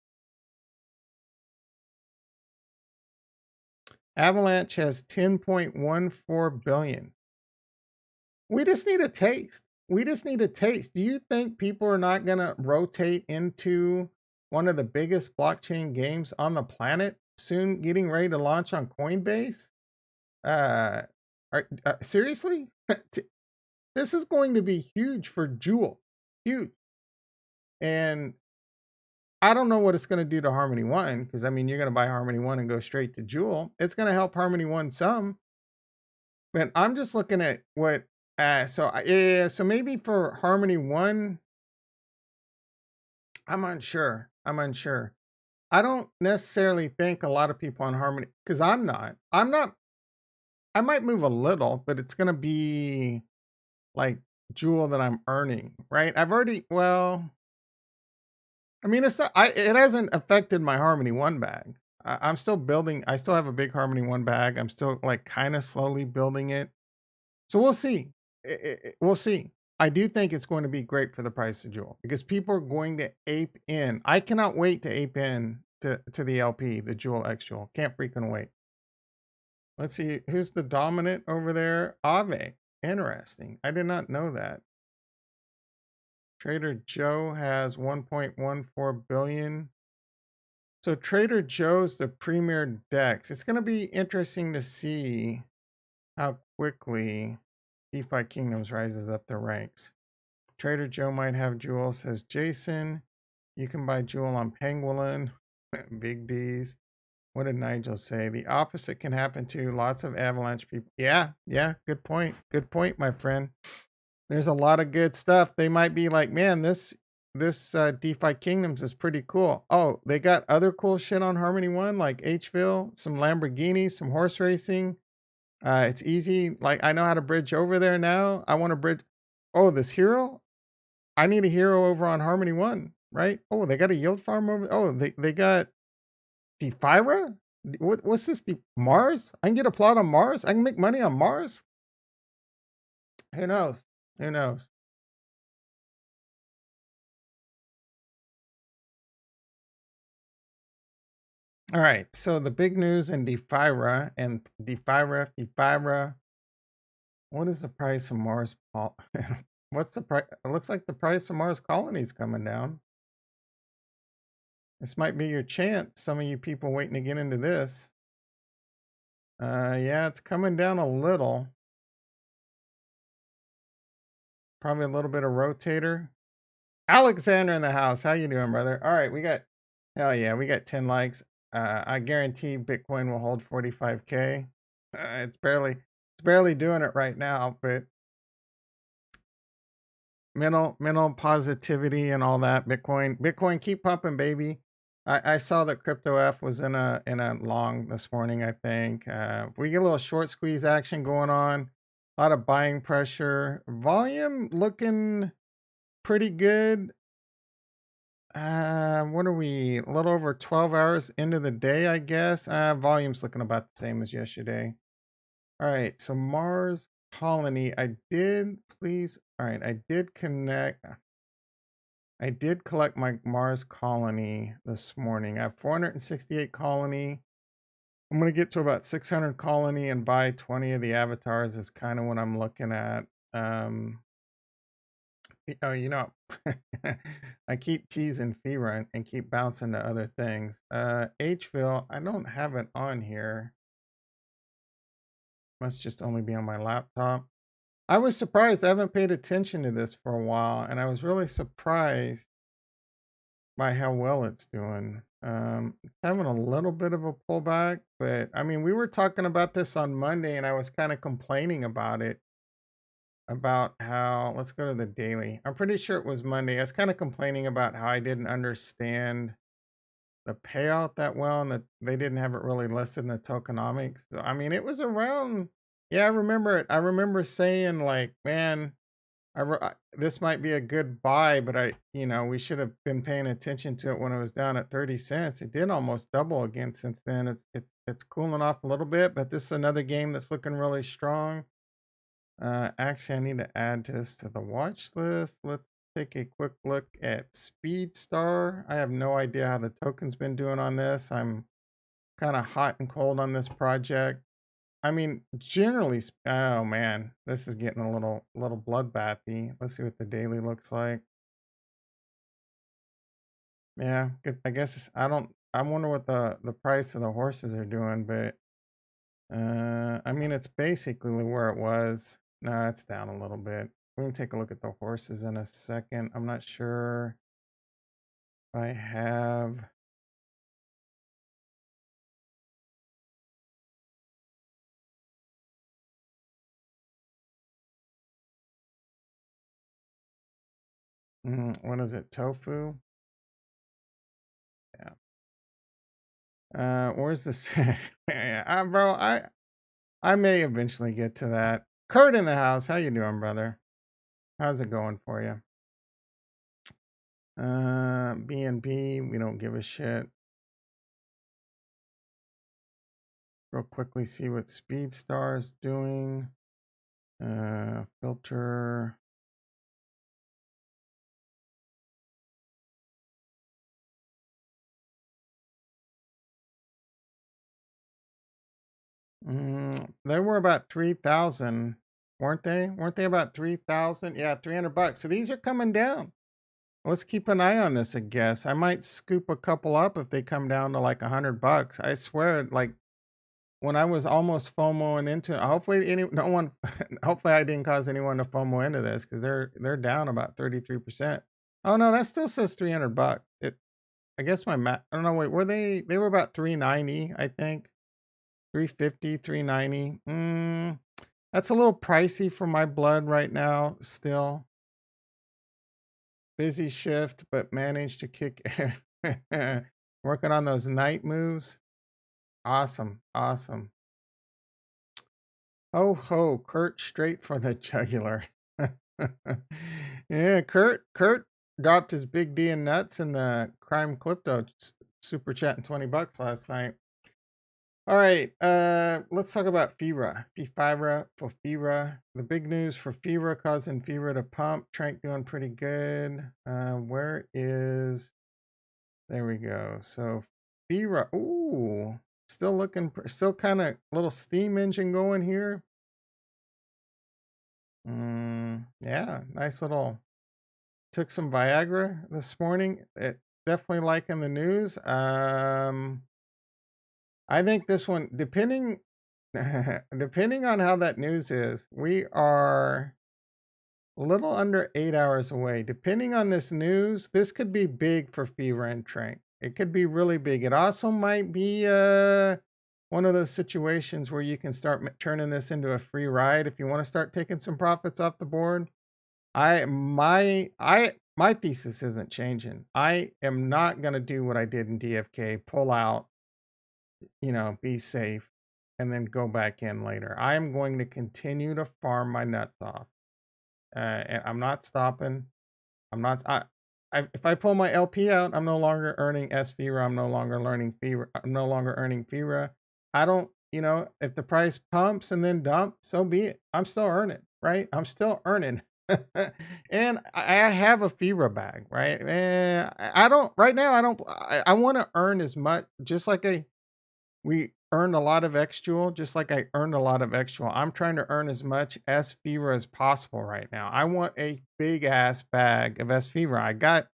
Avalanche has 10.14 billion. We just need a taste. We just need a taste. Do you think people are not going to rotate into one of the biggest blockchain games on the planet soon, getting ready to launch on Coinbase? Seriously? This is going to be huge for Juul. Huge. And I don't know what it's going to do to Harmony One, because I mean, you're going to buy Harmony One and go straight to Juul. It's going to help Harmony One some, but I'm just looking at what. So maybe for Harmony One, I'm unsure. I don't necessarily think a lot of people on Harmony, because I'm not. I might move a little, but it's going to be like Juul that I'm earning, right? I mean, it's not, it hasn't affected my Harmony One bag. I'm still building. I still have a big Harmony One bag. I'm still like kind of slowly building it. So we'll see. We'll see. I do think it's going to be great for the price of Juul, because people are going to ape in. I cannot wait to ape in to the LP, the Juul X Juul. Can't freaking wait. Let's see. Who's the dominant over there? Aave. Interesting. I did not know that. Trader Joe has 1.14 billion. So Trader Joe's the premier DEX. It's going to be interesting to see how quickly DeFi Kingdoms rises up the ranks. Trader Joe might have Juul, says Jason. You can buy Juul on Pangolin. Big D's. What did Nigel say? The opposite can happen too. Lots of Avalanche people. Yeah. Good point. Good point, my friend. There's a lot of good stuff. They might be like, man, this DeFi Kingdoms is pretty cool. Oh, they got other cool shit on Harmony One, like Hville, some Lamborghinis, some horse racing. It's easy. Like, I know how to bridge over there now. I want to bridge. Oh, this hero? I need a hero over on Harmony One, right? Oh, they got a yield farm over. Oh, they got Defira? What's this? Mars? I can get a plot on Mars? I can make money on Mars? Who knows? Who knows? All right. So the big news in Defira. What is the price of Mars? What's the price? It looks like the price of Mars colonies coming down. This might be your chance. Some of you people waiting to get into this. Yeah, it's coming down a little. Probably a little bit of rotator. Alexander in the house. How you doing, brother? All right, we got 10 likes. I guarantee Bitcoin will hold 45K. It's barely doing it right now, but mental positivity and all that. Bitcoin keep pumping, baby. I saw that Crypto F was in a long this morning, I think. We get a little short squeeze action going on. A lot of buying pressure. Volume looking pretty good. What are we? A little over 12 hours into the day, I guess. Volume's looking about the same as yesterday. All right, so Mars colony. All right, I did collect my Mars colony this morning. I have 468 colony. I'm going to get to about 600 colony and buy 20 of the avatars is kind of what I'm looking at. I keep teasing FIRA and keep bouncing to other things. Hville, I don't have it on here. Must just only be on my laptop. I was surprised. I haven't paid attention to this for a while, and I was really surprised by how well it's doing. Having a little bit of a pullback, but I mean, we were talking about this on Monday, and I was kind of complaining about it, about how, let's go to the daily. I'm pretty sure it was Monday. I was kind of complaining about how I didn't understand the payout that well, and that they didn't have it really listed in the tokenomics. So, I mean, it was around. Yeah, I remember it. I remember saying like, man, this might be a good buy, but we should have been paying attention to it when it was down at 30 cents. It did almost double again since then. It's cooling off a little bit, but this is another game that's looking really strong. Actually, I need to add this to the watch list. Let's take a quick look at Speedstar. I have no idea how the token's been doing on this. I'm kind of hot and cold on this project. I mean, generally, oh man, this is getting a little bloodbathy. Let's see what the daily looks like. Yeah, good. I guess I don't. I wonder what the price of the horses are doing, but I mean, it's basically where it was. No, it's down a little bit. We can take a look at the horses in a second. I'm not sure if I have. What is it? Tofu? Yeah. Where's this? Yeah, bro, I may eventually get to that. Kurt in the house. How you doing, brother? How's it going for you? B&B, we don't give a shit. Real quickly see what Speedstar is doing. Filter. They were about 3,000, weren't they? Weren't they about 3,000? Yeah, $300. So these are coming down. Let's keep an eye on this, I guess. I might scoop a couple up if they come down to like $100. I swear, like when I was almost FOMOing into it, hopefully no one, hopefully I didn't cause anyone to FOMO into this because they're down about 33%. Oh no, that still says $300. I guess my math. I don't know. Wait, were they were about 390? I think 350, 390. That's a little pricey for my blood right now. Still busy shift, but managed to kick. Working on those night moves. Awesome, awesome. Oh ho, Kurt straight for the jugular. Yeah, Kurt dropped his big D and nuts in the crime crypto super chatting $20 last night. All right, let's talk about FIRA. FIRA for FIRA. The big news for FIRA causing FIRA to pump. Tranq doing pretty good. Where is? There we go. So FIRA. Ooh, still looking. Still kind of little steam engine going here. Yeah, nice little. Took some Viagra this morning. It definitely liking the news. I think this one, depending depending on how that news is, we are a little under 8 hours away. Depending on this news, this could be big for Fever and Trank. It could be really big. It also might be one of those situations where you can start turning this into a free ride if you want to start taking some profits off the board. My thesis isn't changing. I am not gonna do what I did in DFK, pull out, be safe, and then go back in later. I am going to continue to farm my nuts off. And I'm not stopping. I'm not. If I pull my LP out, I'm no longer earning SFIRA. I'm no longer learning FIRA. I'm no longer earning FIRA. I don't. If the price pumps and then dumps, so be it. I'm still earning, right? I'm still earning. And I have a FIRA bag, right? I don't right now. I don't. I want to earn as much, just like we earned a lot of XJewel, just like I earned a lot of XJewel. I'm trying to earn as much SFIRA as possible right now. I want a big ass bag of SFIRA. I got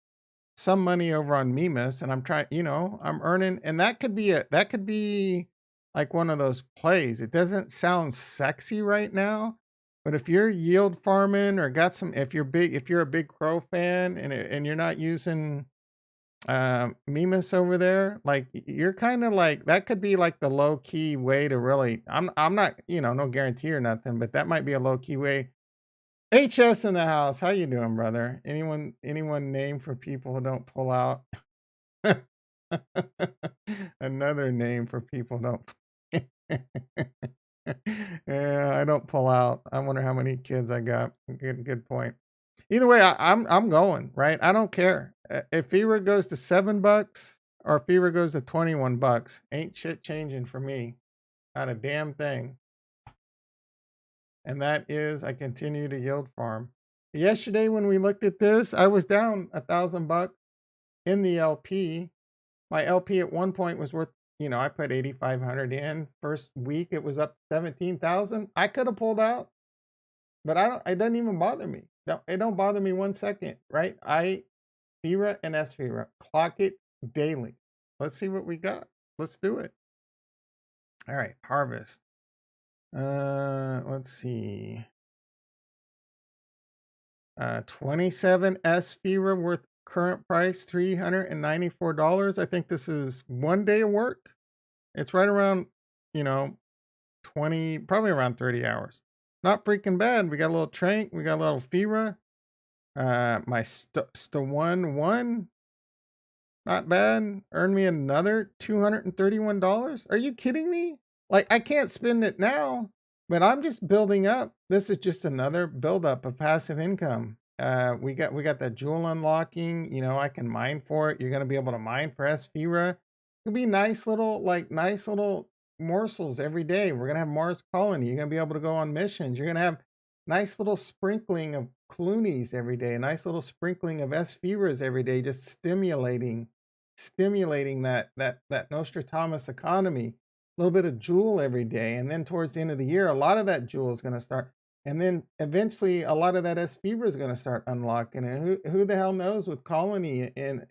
some money over on Mimas, and I'm trying. I'm earning, and that could be like one of those plays. It doesn't sound sexy right now, but if you're yield farming or got some, if you're a big Crow fan, and you're not using Mimas over there, like you're kind of like that could be like the low key way to really. I'm not, no guarantee or nothing, but that might be a low key way. HS in the house, how you doing, brother? Anyone name for people who don't pull out? Another name for people don't. Yeah, I don't pull out. I wonder how many kids I got. Good point. Either way, I'm going, right? I don't care. If FIRA goes to $7 or if FIRA goes to $21, ain't shit changing for me. Not a damn thing. And that is I continue to yield farm. Yesterday when we looked at this, I was down $1,000 in the LP. My LP at one point was worth, I put 8,500 in. First week it was up 17,000. I could have pulled out, but it doesn't even bother me. It don't bother me 1 second, right? FIRA and SFIRA, clock it daily. Let's see what we got. Let's do it. All right, harvest. Let's see. 27 SFIRA worth current price $394. I think this is 1 day of work. It's right around, 20, probably around 30 hours. Not freaking bad. We got a little tranq. We got a little FIRA. My one, not bad. Earned me another $231. Are you kidding me? Like, I can't spend it now, but I'm just building up. This is just another buildup of passive income. We got that jewel unlocking. I can mine for it. You're gonna be able to mine for SFIRA. It'll be nice little morsels every day. We're gonna have Mars Colony. You're gonna be able to go on missions. You're gonna have nice little sprinkling of Clooney's every day. A nice little sprinkling of SFIRAs every day, just stimulating that Nostradamus economy. A little bit of jewel every day, and then towards the end of the year, a lot of that jewel is going to start, and then eventually a lot of that SFIRA is going to start unlocking. And who the hell knows with Colony and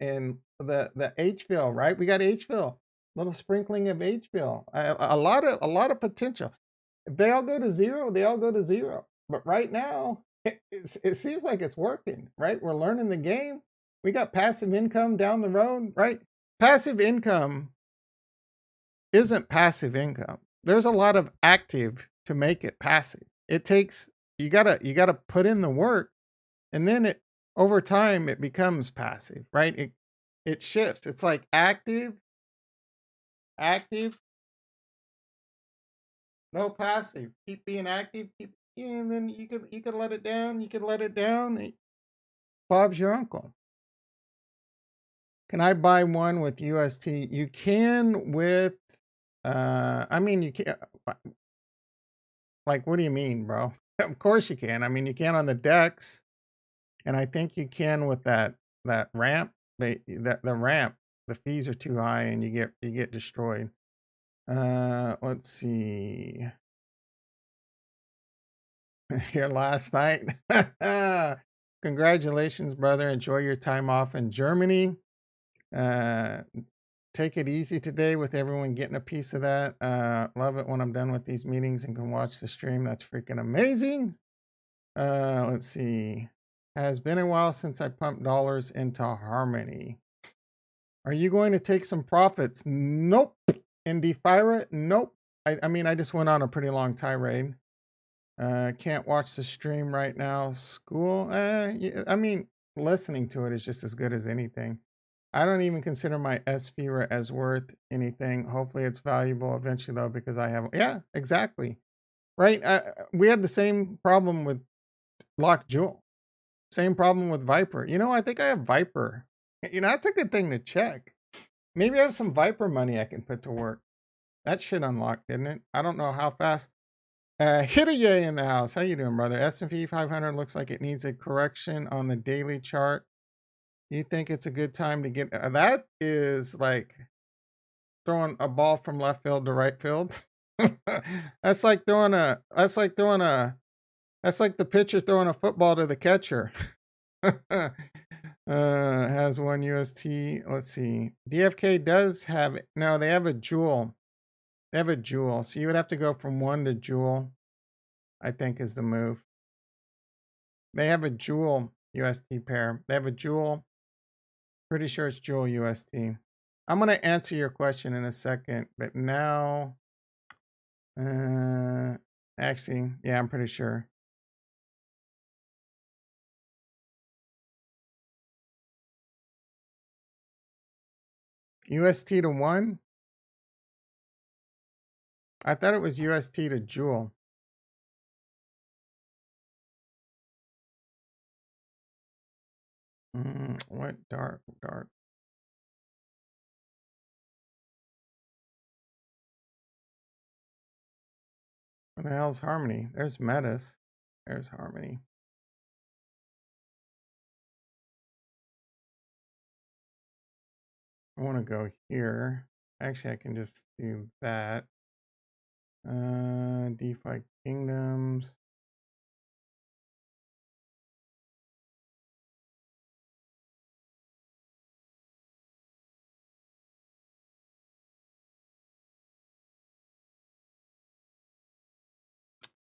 the HVille, right? We got HVille, little sprinkling of HVille, a lot of potential. If they all go to zero, they all go to zero. But right now, it seems like it's working, right? We're learning the game. We got passive income down the road, right? Passive income isn't passive income. There's a lot of active to make it passive. It takes you gotta put in the work, and then over time it becomes passive, right? It shifts. It's like active, no passive. Keep being active, and then you could let it down. You could let it down. Bob's your uncle. Can I buy one with UST? You can with, I mean, you can't, like, what do you mean, bro? Of course you can. I mean, you can on the decks, and I think you can with that ramp. The ramp, the fees are too high, and you get destroyed. Let's see. Here last night. Congratulations, brother. Enjoy your time off in Germany. Take it easy today with everyone getting a piece of that. Love it when I'm done with these meetings and can watch the stream. That's freaking amazing. Let's see. Has been a while since I pumped dollars into Harmony. Are you going to take some profits? Nope. In Defira? Nope. I mean, I just went on a pretty long tirade. Can't watch the stream right now. School? Yeah, I mean, listening to it is just as good as anything. I don't even consider my SFIRA as worth anything. Hopefully it's valuable eventually though, because I have, yeah, exactly. Right. We had the same problem with Lock Jewel. Same problem with Viper. I think I have Viper. That's a good thing to check. Maybe I have some Viper money I can put to work. That shit unlocked, didn't it? I don't know how fast. Hit a yay in the house. How you doing, brother? S&P 500 looks like it needs a correction on the daily chart. You think it's a good time to get that is like throwing a ball from left field to right field. That's like the pitcher throwing a football to the catcher. Has one UST. Let's see. DFK does have no, they have a jewel. They have a jewel. So you would have to go from one to jewel, I think is the move. They have a jewel UST pair. They have a jewel. Pretty sure it's Jewel UST. I'm gonna answer your question in a second, but now, actually, yeah, I'm pretty sure. UST to 1? I thought it was UST to Jewel. What dark? What the hell's Harmony? There's Metis. There's Harmony. I want to go here. Actually, I can just do that. DeFi Kingdoms.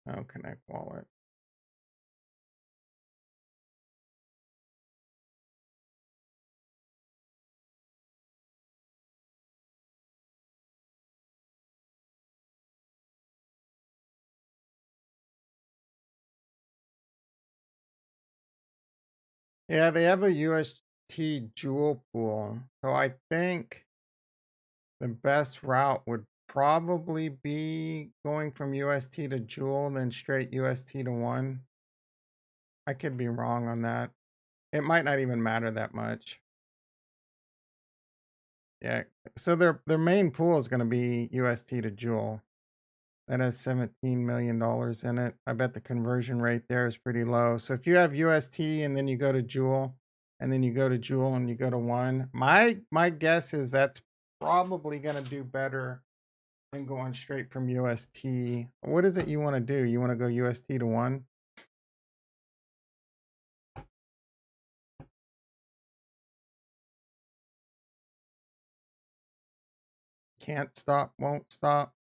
Oh, connect wallet. Yeah, they have a UST Jewel pool. So I think the best route would probably be going from UST to Jewel, then straight UST to 1. I could be wrong on that. It might not even matter that much. Yeah. So their main pool is going to be UST to Jewel. That has $17 million in it. I bet the conversion rate there is pretty low. So if you have UST and then you go to Jewel, and then you go to Jewel and you go to 1, my guess is that's probably going to do better than going straight from UST. What is it you want to do? You want to go UST to 1? Can't stop, won't stop.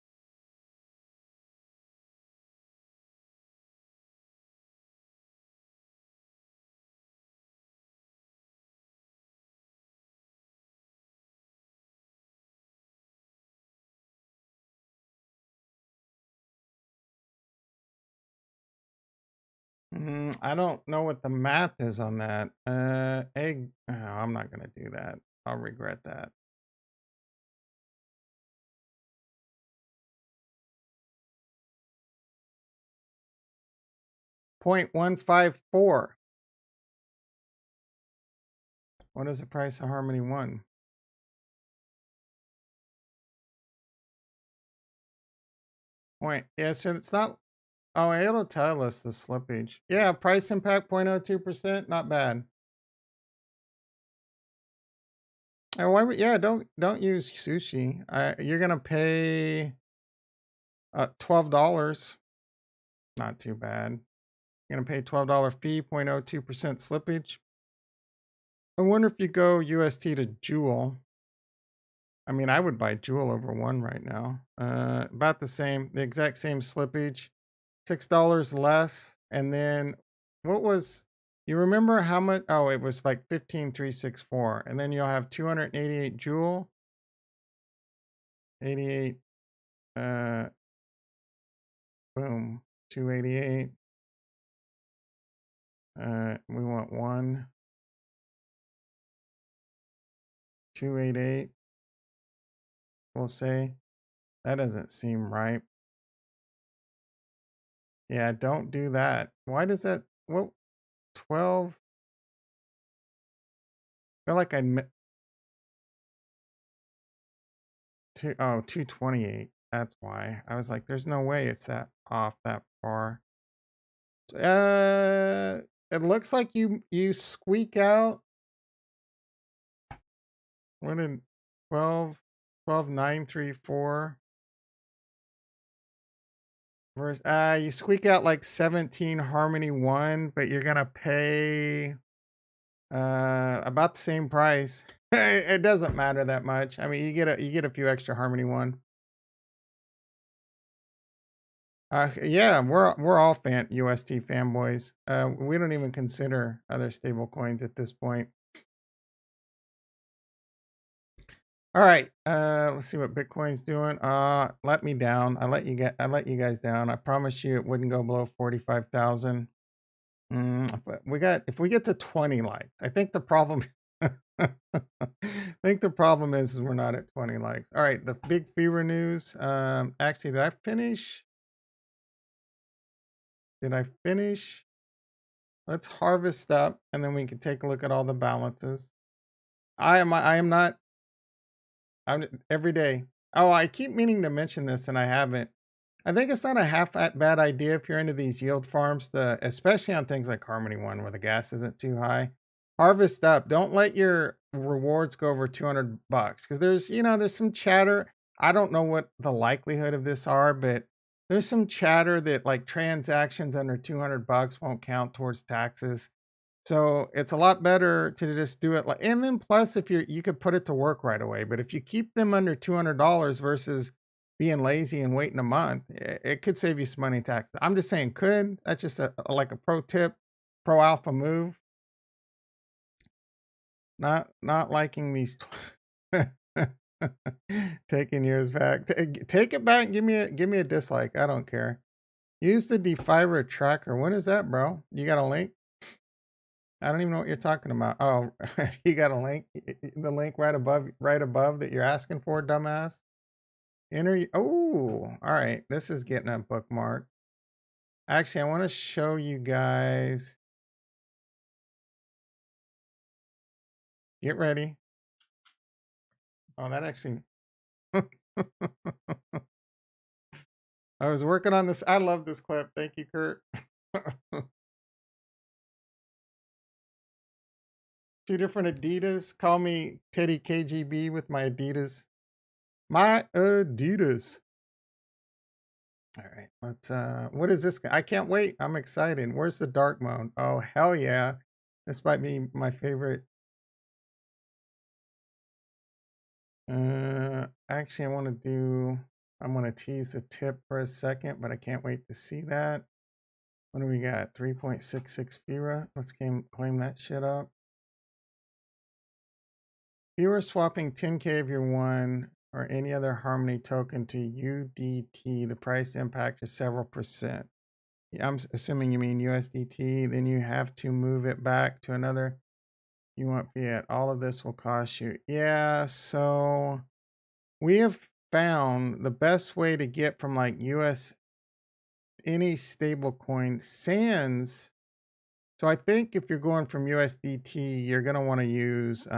I don't know what the math is on that. Egg. Oh, I'm not gonna do that. I'll regret that. .154. What is the price of Harmony 1? Yeah, so it's not. Oh, it'll tell us the slippage. Yeah, price impact 0.02%. Not bad. Oh, why would, yeah, don't use sushi. You're gonna pay $12. Not too bad. You're gonna pay $12 fee, 0.02% slippage. I wonder if you go UST to Jewel. I mean, I would buy Jewel over 1 right now. About the same, the exact same slippage, $6 less. And then what was, you remember how much? Oh, it was like 15,364. And then you'll have 288 Jewel, 88, boom, 288. We want 1, 288. We'll say that doesn't seem right. Yeah, don't do that. Why does that? What? 12? I feel like I oh, 228. That's why. I was like, there's no way it's that off that far. It looks like you squeak out. What in 12 934 verse you squeak out like 17 Harmony 1, but you're gonna pay about the same price. It doesn't matter that much. I mean, you get a few extra Harmony 1. Yeah, we're all UST fanboys. We don't even consider other stable coins at this point. All right. Let's see what Bitcoin's doing. Let me down. I let you guys down. I promised you it wouldn't go below 45,000. But if we get to 20 likes, I think the problem I think the problem is we're not at 20 likes. All right, the big FIRA news. Actually, did I finish? Did I finish? Let's harvest up and then we can take a look at all the balances. I am not. I'm every day. Oh, I keep meaning to mention this and I haven't. I think it's not a bad idea if you're into these yield farms, to, especially on things like Harmony One where the gas isn't too high. Harvest up. Don't let your rewards go over 200 bucks because there's some chatter. I don't know what the likelihood of this are, but there's some chatter that like transactions under 200 bucks won't count towards taxes. So it's a lot better to just do it like, and then plus if you could put it to work right away. But if you keep them under $200 versus being lazy and waiting a month, it could save you some money in taxes. I'm just saying could. That's just like a pro tip, pro alpha move. Not liking these. Taking yours back. Take it back. Give me a dislike. I don't care. Use the Defira tracker. What is that, bro? You got a link? I don't even know what you're talking about. Oh, you got a link? The link right above that you're asking for, dumbass. Enter. Oh, all right. This is getting a bookmark. Actually, I want to show you guys. Get ready. Oh, that actually. I was working on this. I love this clip. Thank you, Kurt. Two different Adidas. Call me Teddy KGB with my Adidas. My Adidas. All right, let's what is this? I can't wait. I'm excited. Where's the dark mode? Oh, hell yeah. This might be my favorite. Actually, I'm gonna tease the tip for a second, but I can't wait to see that. What do we got? 3.66 FIRA. Let's claim that shit up. You are swapping 10K of your one or any other Harmony token to UDT. The price impact is several percent. I'm assuming you mean USDT. Then you have to move it back to another. You want fiat. All of this will cost you. Yeah, so we have found the best way to get from like any stable coin sans. So I think if you're going from USDT, you're going to want to use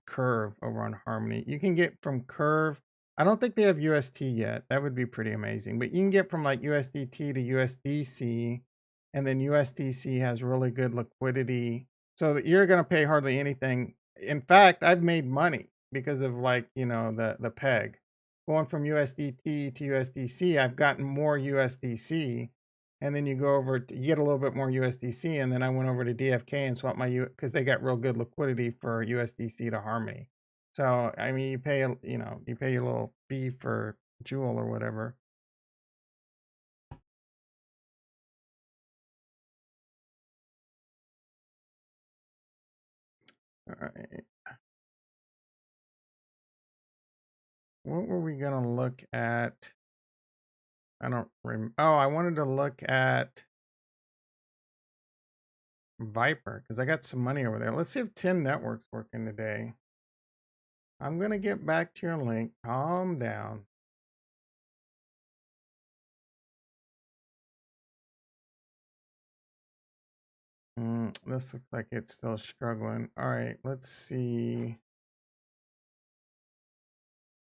Curve over on Harmony. You can get from Curve. I don't think they have UST yet. That would be pretty amazing. But you can get from like USDT to USDC, and then USDC has really good liquidity, so that you're going to pay hardly anything. In fact, I've made money because of like the peg going from USDT to USDC. I've gotten more USDC, and then you go over to, you get a little bit more USDC, and then I went over to DFK and swapped my because they got real good liquidity for USDC to Harmony. So I mean, you pay your little fee for Jewel or whatever. All right. What were we gonna look at? I don't remember. Oh, I wanted to look at Viper because I got some money over there. Let's see if 10 networks working today. I'm gonna get back to your link. Calm down. This looks like it's still struggling. All right, let's see.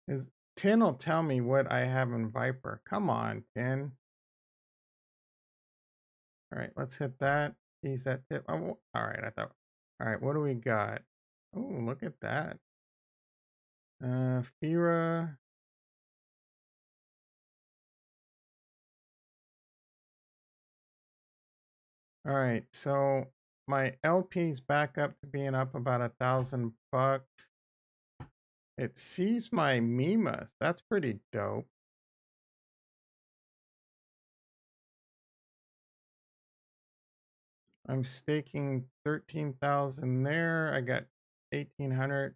Is 10 will tell me what I have in Viper. Come on, 10. All right, let's hit that. Use that tip. Oh, all right, I thought. All right, what do we got? Oh, look at that. FIRA. All right, so my LP's back up to being up about $1,000. It sees my Mimas. That's pretty dope. I'm staking 13,000 there. I got 1,800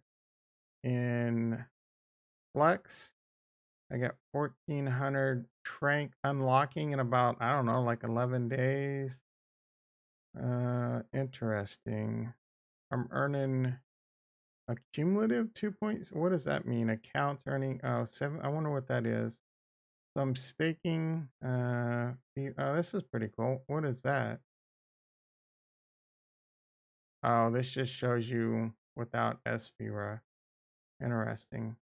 in flex. I got 1400 tranq unlocking in about, I don't know, like 11 days. Interesting. I'm earning a cumulative 2 points. What does that mean? Accounts earning, oh, 7. I wonder what that is. So I'm staking, oh, this is pretty cool. What is that? Oh, this just shows you without FIRA. Interesting.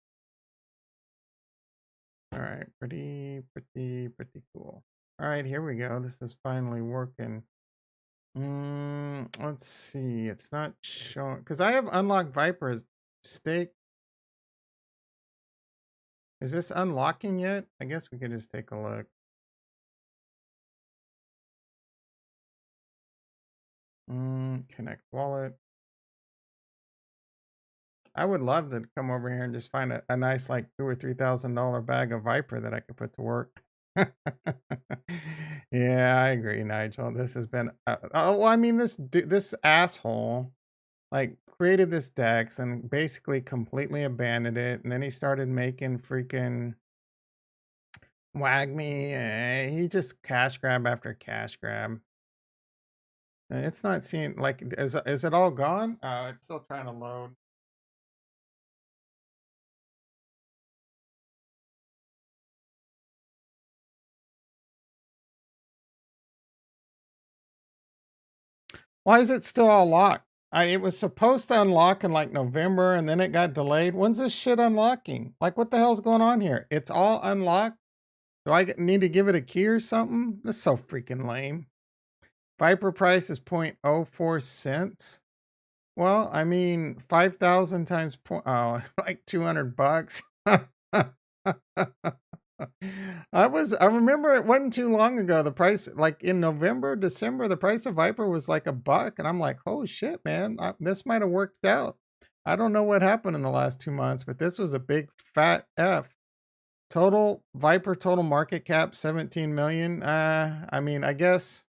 All right, pretty cool. All right, here we go. This is finally working. Let's see. It's not showing because I have unlocked Viper's stake. Is this unlocking yet? I guess we could just take a look. Connect wallet. I would love to come over here and just find a nice like $2,000 or $3,000 bag of Viper that I could put to work. Yeah, I agree, Nigel. This has been well, I mean, this asshole like created this Dex and basically completely abandoned it, and then he started making freaking WAGME. He just cash grab after cash grab. It's not seeing like is it all gone? Oh, it's still trying to load. Why is it still all locked? It was supposed to unlock in like November and then it got delayed. When's this shit unlocking? Like, what the hell's going on here? It's all unlocked. Do I need to give it a key or something? That's so freaking lame. Viper price is 0.04 cents. Well, I mean, 5,000 times like $200. I remember it wasn't too long ago. The price, like in November, December, the price of Viper was like $1. And I'm like, oh shit, man, this might have worked out. I don't know what happened in the last 2 months, but this was a big fat F. Total Viper total market cap, 17 million. I mean, I guess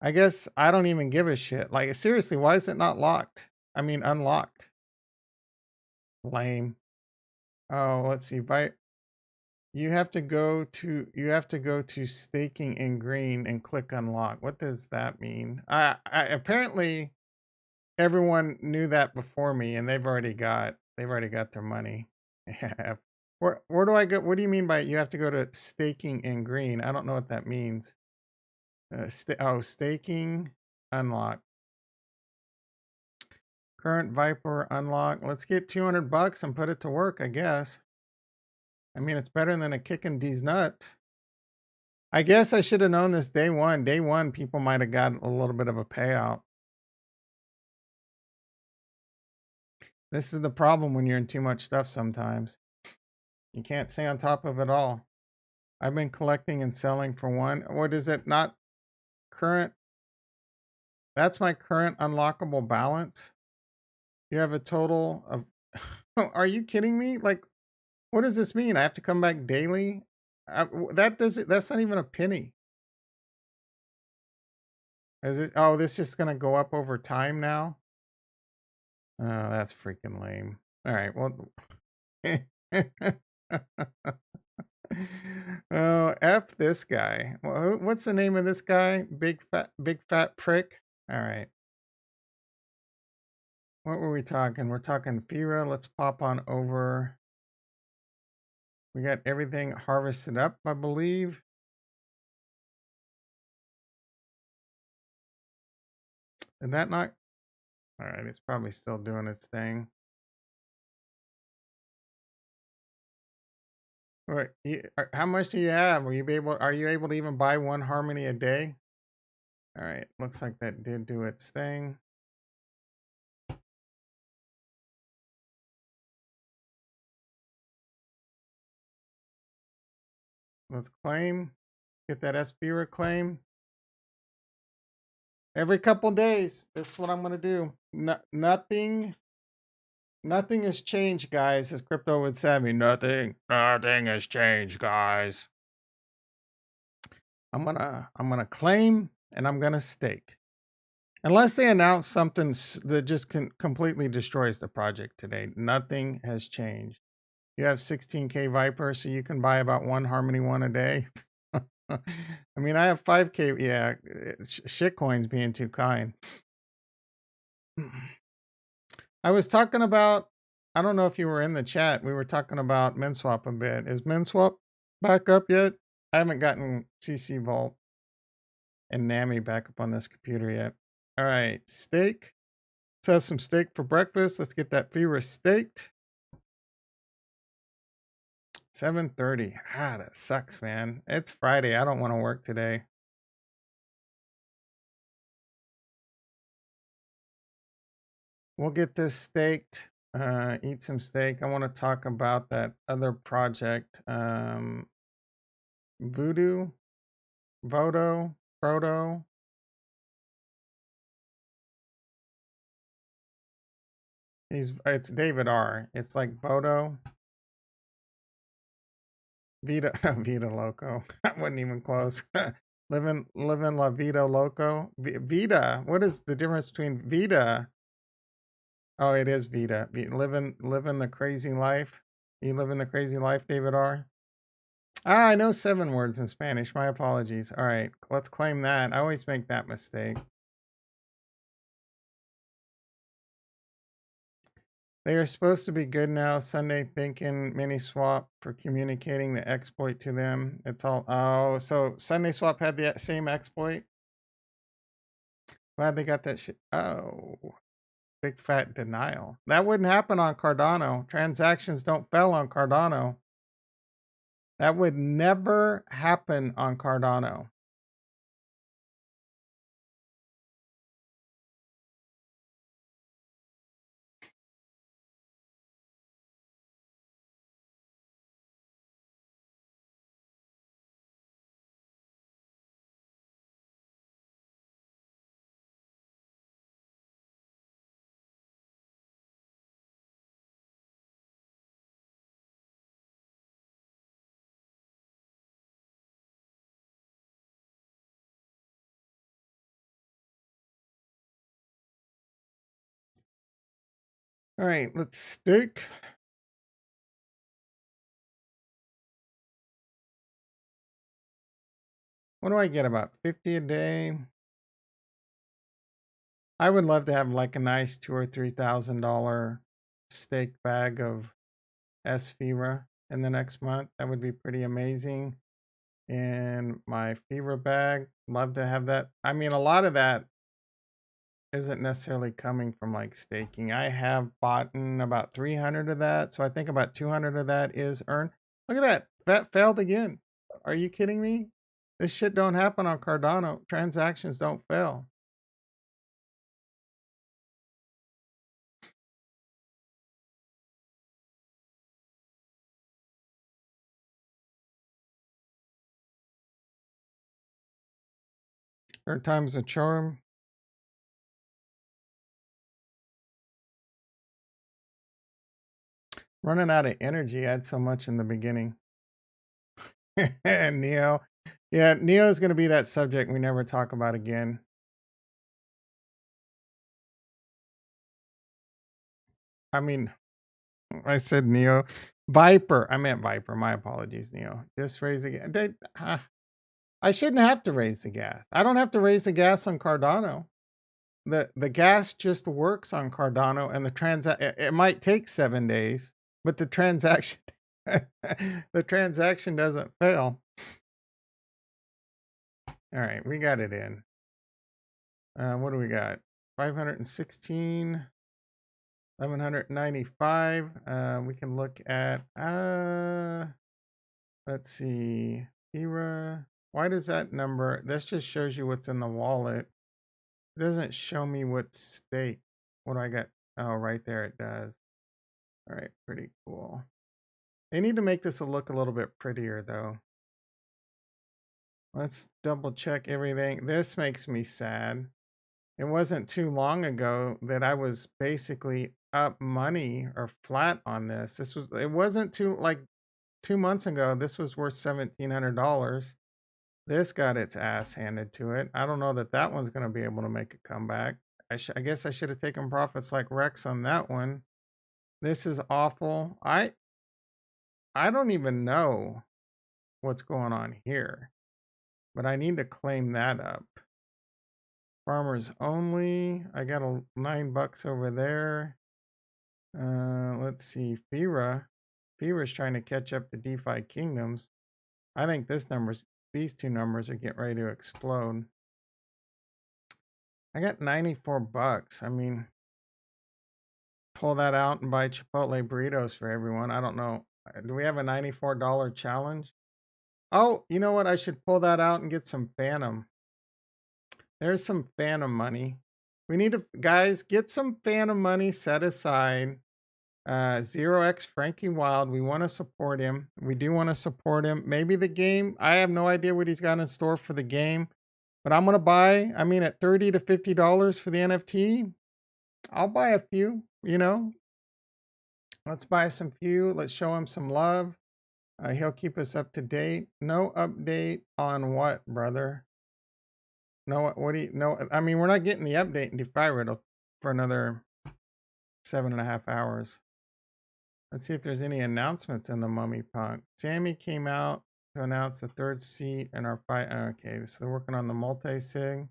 I don't even give a shit. Like, seriously, why is it not locked? I mean, unlocked. Lame. Oh, let's see. You have to go to staking in green and click unlock. What does that mean? Apparently everyone knew that before me, and they've already got their money. Yeah. Where do I go? What do you mean by you have to go to staking in green? I don't know what that means. Staking unlock. Current Viper unlock. Let's get $200 and put it to work, I guess. I mean, it's better than a kicking these nuts. I guess I should have known this day one. Day one, people might have got a little bit of a payout. This is the problem when you're in too much stuff sometimes. You can't stay on top of it all. I've been collecting and selling for one. What is it? Not current. That's my current unlockable balance. You have a total of... Are you kidding me? Like, what does this mean? I have to come back daily? That's not even a penny. Is it? Oh, this is just gonna go up over time now. Oh, that's freaking lame. All right, well. Oh, F this guy. Well, what's the name of this guy? Big fat prick. All right. What were we talking? We're talking FIRA. Let's pop on over. We got everything harvested up, I believe. Did that not? All right, it's probably still doing its thing. What? How much do you have? Are you able to even buy one harmony a day? All right, looks like that did do its thing. Let's claim. Get that FIRA claim. Every couple days. This is what I'm going to do. Nothing has changed, guys, as Crypto would say me. Nothing has changed, guys. I'm gonna claim and I'm gonna stake. Unless they announce something that just completely destroys the project today. Nothing has changed. You have 16K Viper, so you can buy about one Harmony One a day. I mean, I have 5K. Yeah, shitcoins being too kind. I was talking about, I don't know if you were in the chat. We were talking about MinSwap a bit. Is MinSwap back up yet? I haven't gotten CC Vault and NAMI back up on this computer yet. All right, steak. Let's have some steak for breakfast. Let's get that FIRA staked. 7:30. Ah, that sucks, man. It's Friday. I don't want to work today. We'll get this staked. Eat some steak. I want to talk about that other project. Voodoo, Vodo, Proto. It's David R. It's like Bodo. Vita Vita Loco. That wasn't even close. living La Vida Loco. Vita. What is the difference between Vita? Oh, it is Vita. Living the crazy life. You living the crazy life, David R. Ah, I know 7 words in Spanish. My apologies. All right, let's claim that. I always make that mistake. They are supposed to be good now. Sunday thinking mini swap for communicating the exploit to them. It's all, oh, so Sunday swap had the same exploit. Glad they got that shit. Oh, big fat denial. That wouldn't happen on Cardano. Transactions don't fail on Cardano. That would never happen on Cardano. All right, let's stick. What do I get? About 50 a day. I would love to have like a nice $2,000 or $3,000 stake bag of FIRA in the next month. That would be pretty amazing. And my FIRA bag, love to have that. I mean, a lot of that isn't necessarily coming from like staking. I have bought in about 300 of that. So I think about 200 of that is earned. Look at that. That failed again. Are you kidding me? This shit don't happen on Cardano. Transactions don't fail. Third time's a charm. Running out of energy. I had so much in the beginning. Neo. Yeah, Neo is going to be that subject we never talk about again. I mean, I said Neo. Viper. I meant Viper. My apologies, Neo. Just raise the gas. I shouldn't have to raise the gas. I don't have to raise the gas on Cardano. The gas just works on Cardano, and it might take 7 days, but the transaction the transaction doesn't fail. All right, we got it in. What do we got? 516, 1195. We can look at let's see. FIRA. Why does that number? This just shows you what's in the wallet. It doesn't show me what's staked. What do I got? Oh, right there it does. All right, pretty cool. They need to make this look a little bit prettier though. Let's double check everything. This makes me sad. It wasn't too long ago that I was basically up money or flat on this. It wasn't like 2 months ago. This was worth $1,700. This got its ass handed to it. I don't know that one's going to be able to make a comeback. I guess I should have taken profits like Rex on that one. This is awful. I don't even know what's going on here, but I need to claim that up. Farmers only. I got a $9 over there. Let's see. FIRA. FIRA's trying to catch up to DeFi Kingdoms. I think these two numbers are getting ready to explode. I got $94. I mean, pull that out and buy Chipotle burritos for everyone. I don't know. Do we have a $94 challenge? Oh, you know what? I should pull that out and get some Phantom. There's some Phantom money. We need to, guys, get some Phantom money set aside. 0x Frankie Wild. We want to support him. We do want to support him. Maybe the game. I have no idea what he's got in store for the game, but I'm going to buy, I mean, at $30 to $50 for the NFT, I'll buy a few, you know. Let's buy some few. Let's show him some love. He'll keep us up to date. No update on what, brother? No, what do you know? I mean, we're not getting the update in Defira for another 7.5 hours. Let's see if there's any announcements in the Mummy Punk. Sammy came out to announce the 3rd seat in our fight. Okay, so they're working on the multi-sig.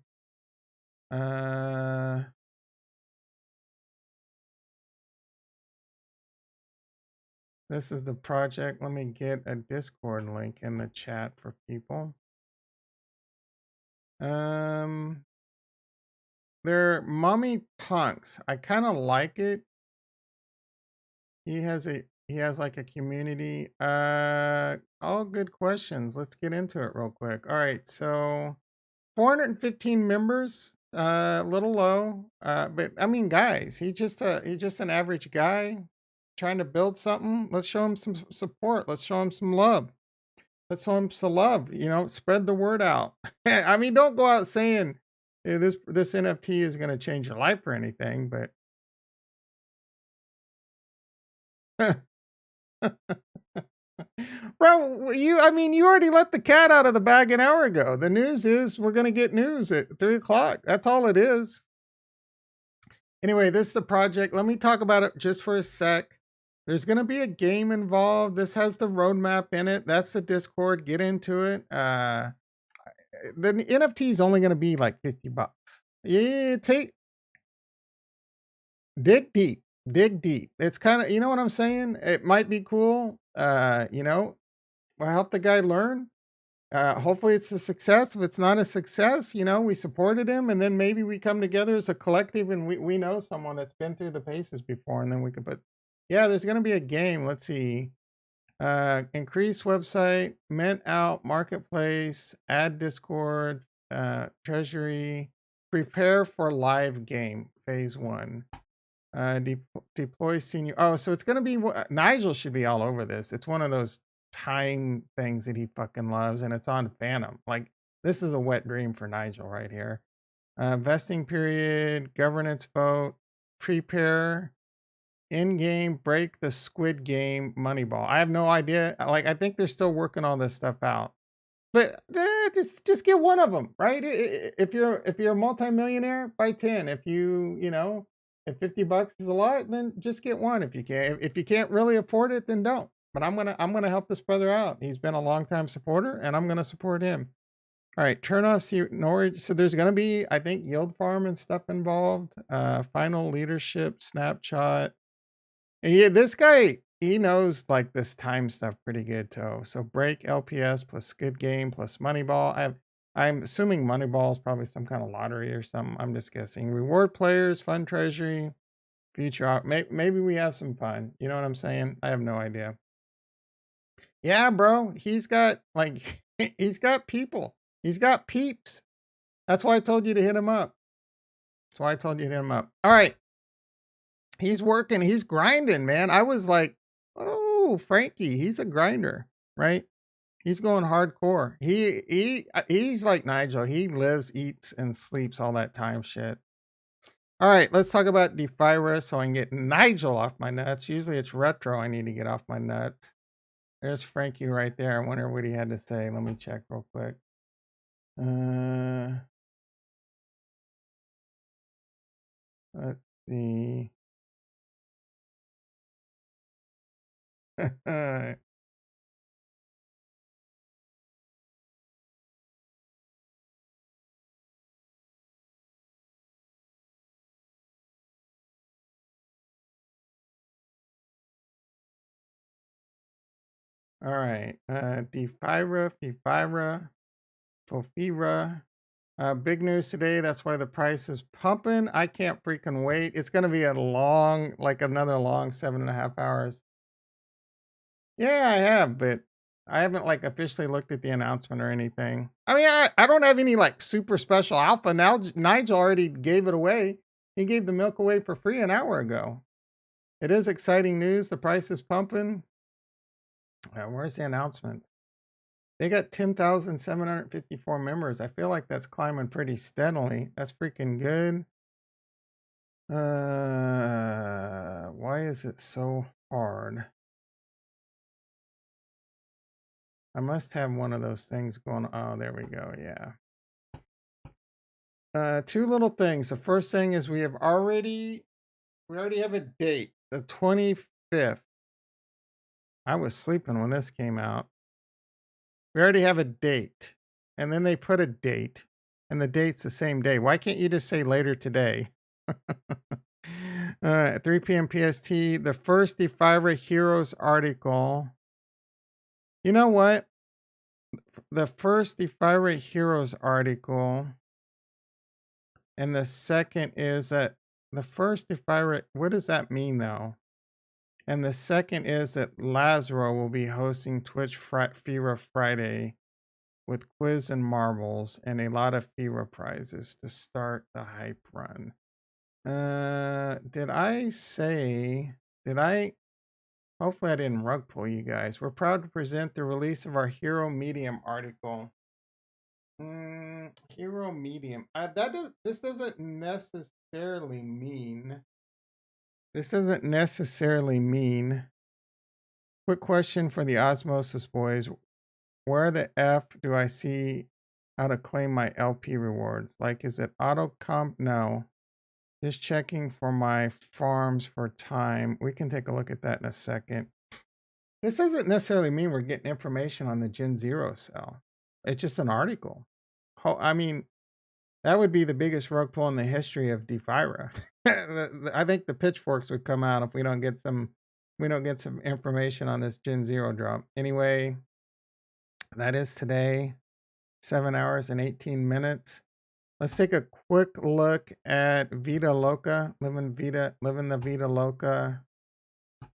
This is the project. Let me get a Discord link in the chat for people. They're Mummy Punks. I kind of like it. He has like a community. All good questions. Let's get into it real quick. All right, so 415 members. A little low. But I mean, guys, he's just an average guy trying to build something. Let's show him some support. Let's show him some love. Let's show him some love. You know, spread the word out. I mean, don't go out saying this NFT is going to change your life or anything, but bro, you already let the cat out of the bag an hour ago. The news is we're going to get news at 3:00. That's all it is. Anyway, this is the project. Let me talk about it just for a sec. There's going to be a game involved. This has the roadmap in it. That's the Discord. Get into it. The NFT is only going to be like $50. Yeah, dig deep. Dig deep. It's kind of, you know what I'm saying? It might be cool. You know, we'll help the guy learn. Hopefully it's a success. If it's not a success, you know, we supported him, and then maybe we come together as a collective and we know someone that's been through the paces before, and then we could put, yeah, there's going to be a game. Let's see. Increase website, mint out, marketplace, add Discord, treasury, prepare for live game, phase 1. Deploy senior. Oh, so it's gonna be Nigel should be all over this. It's one of those time things that he fucking loves, and it's on Phantom. Like, this is a wet dream for Nigel right here. Vesting period, governance vote, prepare, in-game, break the Squid Game Moneyball. I have no idea. Like, I think they're still working all this stuff out. But just get one of them, right? If you're a multimillionaire, buy 10. If you know, if $50 is a lot, then just get one. If you can, if you can't really afford it, then don't. But I'm gonna help this brother out. He's been a longtime supporter, and I'm gonna support him. All right, turn off Norwich. So there's gonna be, I think, yield farm and stuff involved. Final leadership snapshot. Yeah, this guy, he knows like this time stuff pretty good too. So break LPS plus good game plus Moneyball. I'm assuming Moneyball is probably some kind of lottery or something. I'm just guessing. Reward players, fund treasury, future. Maybe we have some fun. You know what I'm saying? I have no idea. Yeah, bro. He's got like he's got people. He's got peeps. That's why I told you to hit him up. That's why I told you to hit him up. All right. He's working, he's grinding, man. I was like, oh, Frankie, he's a grinder, right? He's going hardcore. He's like Nigel. He lives, eats, and sleeps all that time shit. All right, let's talk about Defira so I can get Nigel off my nuts. Usually it's retro I need to get off my nuts. There's Frankie right there. I wonder what he had to say. Let me check real quick. Let's see. All right. Defira, FIRA. Big news today. That's why the price is pumping. I can't freaking wait. It's going to be a long, like another long 7.5 hours. Yeah, I have, but I haven't like officially looked at the announcement or anything. I mean, I don't have any like super special alpha. Now Nigel already gave it away. He gave the milk away for free an hour ago. It is exciting news. The price is pumping. Where's the announcement? They got 10,754 members. I feel like that's climbing pretty steadily. That's freaking good. Why is it so hard? I must have one of those things going. Oh, there we go. Yeah. Two little things. The first thing is we already have a date, the 25th. I was sleeping when this came out. We already have a date. And then they put a date, and the date's the same day. Why can't you just say later today? At 3 p.m. PST, the first Defira Heroes article. You know what? The first Defira Heroes article, and the second is that the first Defira. What does that mean, though? And the second is that Lazaro will be hosting Twitch FIRA Friday with quiz and marbles and a lot of FIRA prizes to start the hype run. Did I? Hopefully I didn't rug pull you guys. We're proud to present the release of our Hero Medium article. Hero Medium. This doesn't necessarily mean. Quick question for the Osmosis boys. Where the F do I see how to claim my LP rewards? Like, is it auto comp? No. Just checking for my farms for time. We can take a look at that in a second. This doesn't necessarily mean we're getting information on the Gen Zero cell. It's just an article. I mean, that would be the biggest rug pull in the history of Defira. I think the pitchforks would come out if we don't get some information on this Gen Zero drop. Anyway, that is today, 7 hours and 18 minutes. Let's take a quick look at Vida Loca, living the Vida Loca.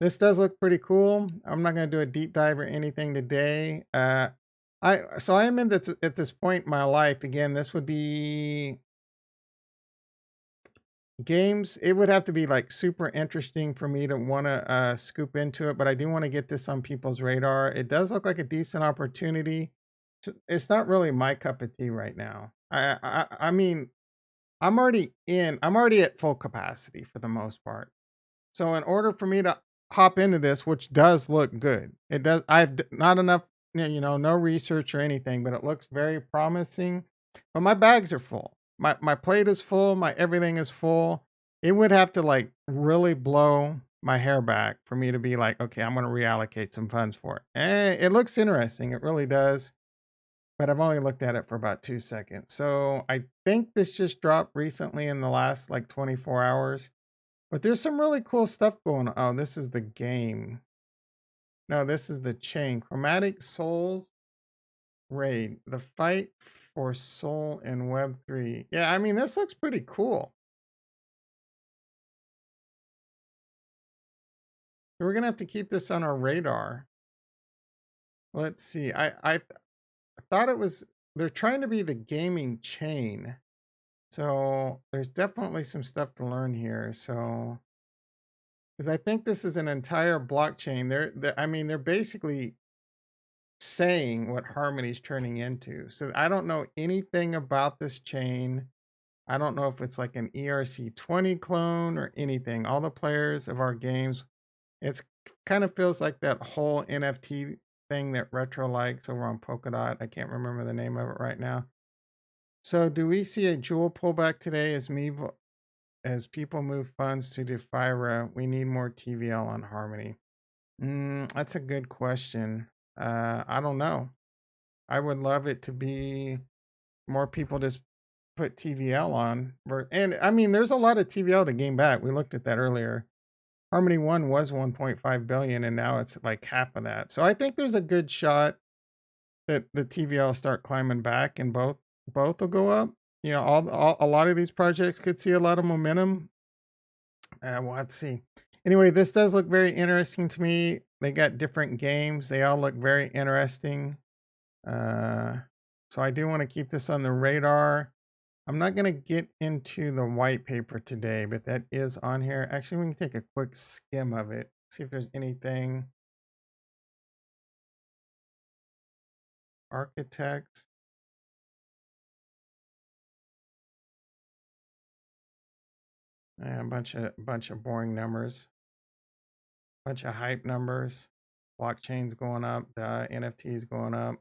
This does look pretty cool. I'm not going to do a deep dive or anything today. I am at this point in my life. Again, this would be games. It would have to be like super interesting for me to want to scoop into it, but I do want to get this on people's radar. It does look like a decent opportunity. It's not really my cup of tea right now. I mean, I'm already at full capacity for the most part. So in order for me to hop into this, which does look good, I've not enough, no research or anything, but it looks very promising. But my bags are full. My plate is full. My everything is full. It would have to like really blow my hair back for me to be like, okay, I'm going to reallocate some funds for it. And it looks interesting. It really does. But I've only looked at it for about 2 seconds. So I think this just dropped recently in the last like 24 hours. But there's some really cool stuff going on. Oh, this is the game. No, this is the chain. Chromatic Souls Raid. The fight for soul in Web3. Yeah, I mean, this looks pretty cool. We're going to have to keep this on our radar. Let's see. I thought it was, they're trying to be the gaming chain. So there's definitely some stuff to learn here. So, because I think this is an entire blockchain. They're basically saying what Harmony's turning into. So I don't know anything about this chain. I don't know if it's like an ERC20 clone or anything. All the players of our games, it's kind of feels like that whole NFT thing that Retro likes over on Polkadot. I can't remember the name of it right now. So do we see a jewel pullback today as people move funds to Defira? We need more TVL on Harmony. That's a good question. I don't know. I would love it to be more people just put TVL on. And I mean, there's a lot of TVL to gain back. We looked at that earlier. Harmony One was 1.5 billion, and now it's like half of that. So I think there's a good shot that the TVL will start climbing back, and both will go up. You know, all a lot of these projects could see a lot of momentum. We'll have to see. Anyway, this does look very interesting to me. They got different games. They all look very interesting. So I do want to keep this on the radar. I'm not going to get into the white paper today, but that is on here. Actually, we can take a quick skim of it, see if there's anything. Architects. A bunch of boring numbers. Bunch of hype numbers. Blockchain's going up. NFTs going up.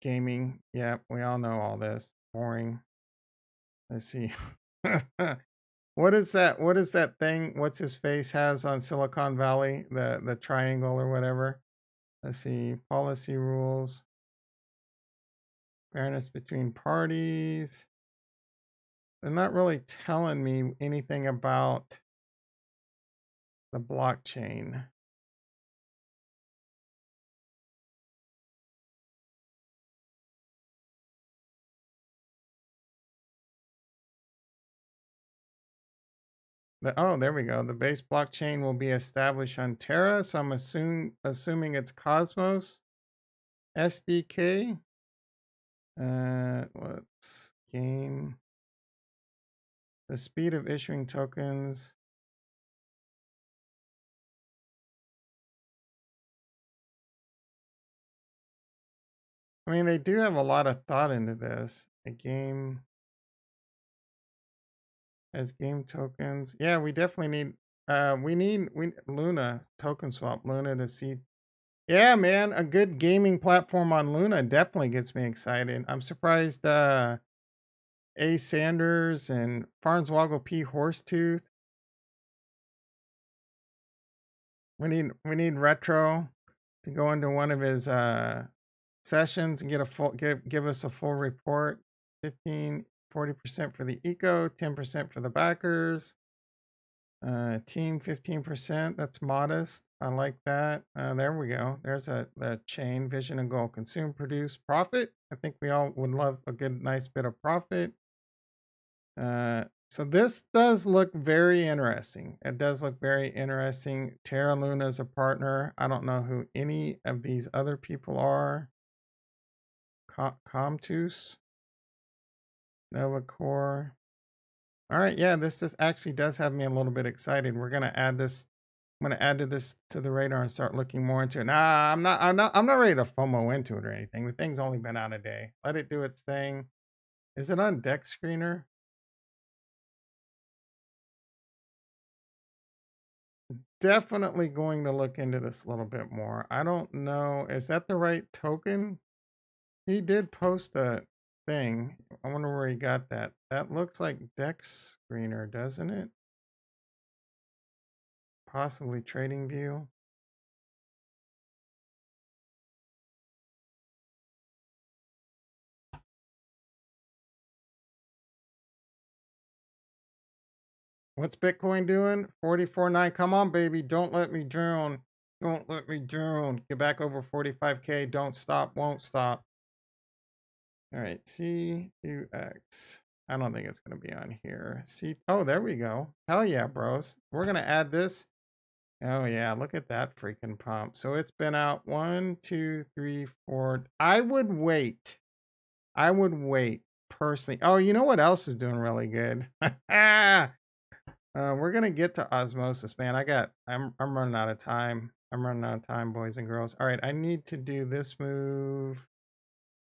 Gaming. Yeah, we all know all this. Boring. Let's see. What is that? What is that thing? What's his face has on Silicon Valley? The triangle or whatever. Let's see. Policy rules. Fairness between parties. They're not really telling me anything about the blockchain. Oh, there we go. The base blockchain will be established on Terra. So I'm assuming it's Cosmos SDK. Let's game. The speed of issuing tokens. I mean, they do have a lot of thought into this. A game as game tokens. Yeah, we definitely need. We need Luna token swap Luna to see. Yeah, man, a good gaming platform on Luna definitely gets me excited. I'm surprised. A. Sanders and Farnswoggle P. Horsetooth. We need Retro to go into one of his sessions and get a full give us a full report. 40% for the eco, 10% for the backers. Team 15%. That's modest. I like that. There we go. There's the chain, vision and goal. Consume, produce, profit. I think we all would love a good, nice bit of profit. So this does look very interesting. It does look very interesting. Terra Luna is a partner. I don't know who any of these other people are. Comtus, Nova Core. All right, yeah, this just actually does have me a little bit excited. We're gonna add this. I'm gonna add this to the radar and start looking more into it. Nah, I'm not ready to FOMO into it or anything. The thing's only been out a day. Let it do its thing. Is it on Deck Screener? Definitely going to look into this a little bit more. I don't know. Is that the right token? He did post a thing. I wonder where he got that. That looks like Dex Screener, doesn't it? Possibly Trading View. What's Bitcoin doing? 44.9. Come on, baby. Don't let me drown. Don't let me drown. Get back over 45K. Don't stop. Won't stop. All right. CUX. I don't think it's going to be on here. Oh, there we go. Hell yeah, bros. We're going to add this. Oh, yeah. Look at that freaking pump. So it's been out 1, 2, 3, 4. I would wait personally. Oh, you know what else is doing really good? We're gonna get to osmosis, man. I'm running out of time. I'm running out of time, boys and girls. All right, I need to do this move.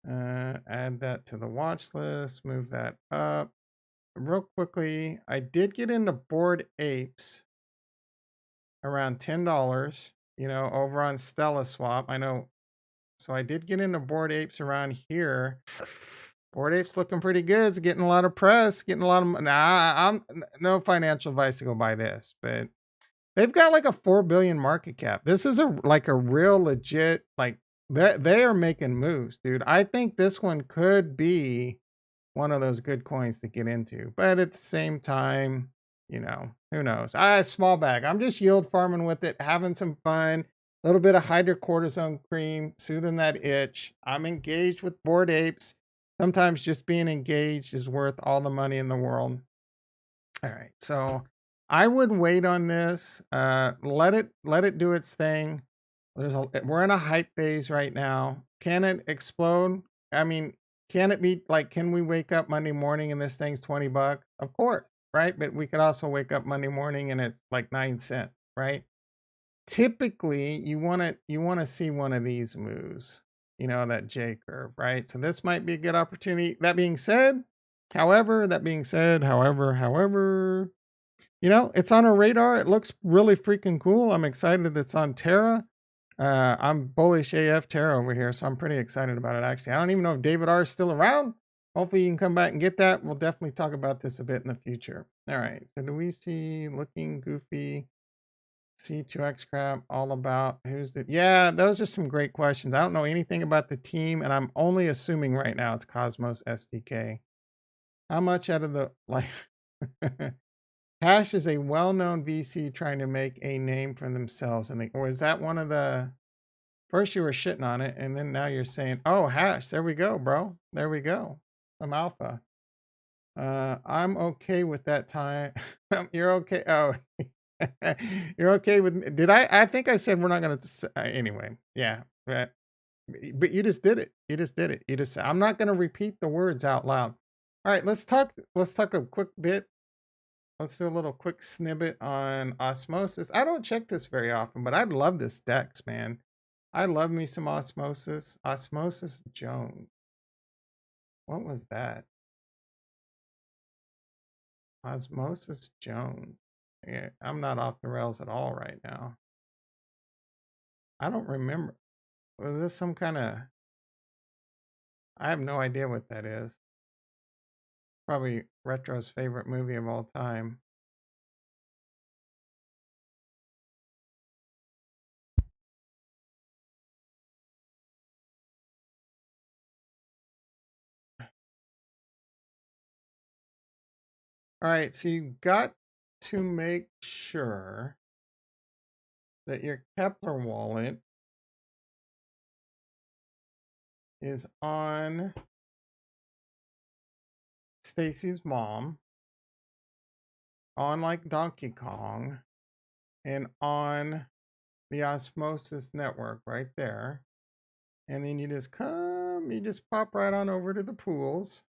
Add that to the watch list. Move that up. Real quickly, I did get into Bored Apes around $10. You know, over on Stella Swap. I know. So I did get into Bored Apes around here. Bored Apes looking pretty good. It's getting a lot of press, getting a lot of. I'm no financial advice to go buy this, but they've got like a 4 billion market cap. This is like a real legit, like they are making moves, dude. I think this one could be one of those good coins to get into, but at the same time, You know, who knows? Small bag. I'm just yield farming with it, having some fun. A little bit of hydrocortisone cream, soothing that itch. I'm engaged with Bored Apes. Sometimes just being engaged is worth all the money in the world. All right, so I would wait on this. Let it do its thing. We're in a hype phase right now. Can it explode? I mean, can it be like, can we wake up Monday morning and this thing's $20? Of course, right? But we could also wake up Monday morning and it's like 9 cents, right? Typically, you want to see one of these moves, that J curve, right? So this might be a good opportunity. That being said, however, it's on our radar. It looks really freaking cool. I'm excited it's on Terra. I'm bullish AF Terra over here, so I'm pretty excited about it, actually. I don't even know if David R is still around. Hopefully you can come back and get that. We'll definitely talk about this a bit in the future. All right, so do we see looking goofy C2X crap all about? Yeah, those are some great questions. I don't know anything about the team, and I'm only assuming right now it's Cosmos SDK. How much out of the Hash is a well-known VC trying to make a name for themselves, or is that one of the? First you were shitting on it, and then now you're saying, "Oh, Hash, there we go, bro. There we go. I'm alpha." I'm okay with that time. You're okay. Oh, you're okay with? Did I think I said we're not gonna? Anyway, yeah. But you just did it. You just did it. You just. I'm not gonna repeat the words out loud. All right, let's talk. Let's talk a quick bit. Let's do a little quick snippet on Osmosis. I don't check this very often, but I love this DEX, man. I love me some Osmosis. Osmosis Jones. What was that? Osmosis Jones. Yeah, I'm not off the rails at all right now. I don't remember. Was this some kind of... I have no idea what that is. Probably Retro's favorite movie of all time. All right, so you got to make sure that your Kepler wallet is on Stacy's mom, on like Donkey Kong, and on the Osmosis network right there. And then you just pop right on over to the pools.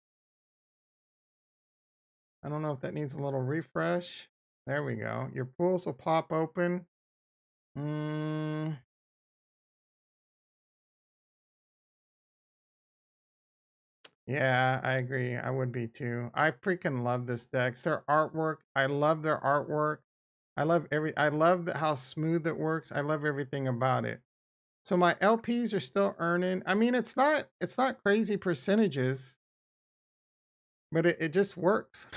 I don't know if that needs a little refresh. There we go. Your pools will pop open. Yeah, I agree. I would be too. I freaking love this deck. Their artwork. I love their artwork. I love how smooth it works. I love everything about it. So my LPs are still earning. I mean, it's not crazy percentages, but it just works.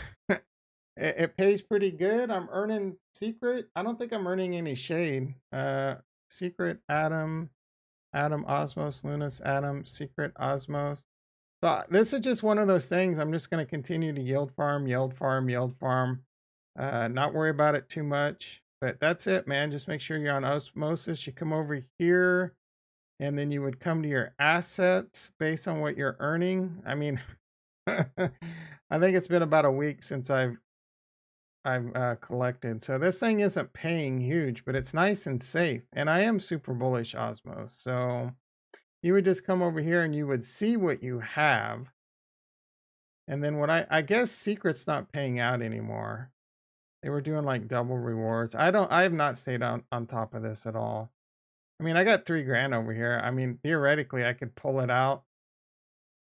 It pays pretty good. I'm earning secret. I don't think I'm earning any shade. Secret Atom, Osmos, Lunas Atom, Secret Osmos. So this is just one of those things. I'm just going to continue to yield farm. Not worry about it too much. But that's it, man. Just make sure you're on Osmosis. You come over here, and then you would come to your assets based on what you're earning. I mean, I think it's been about a week since I've collected. So this thing isn't paying huge, but it's nice and safe. And I am super bullish Osmos. So you would just come over here and you would see what you have. And then what I guess Secret's not paying out anymore. They were doing like double rewards. I have not stayed on top of this at all. I mean, I got $3,000 over here. I mean, theoretically I could pull it out.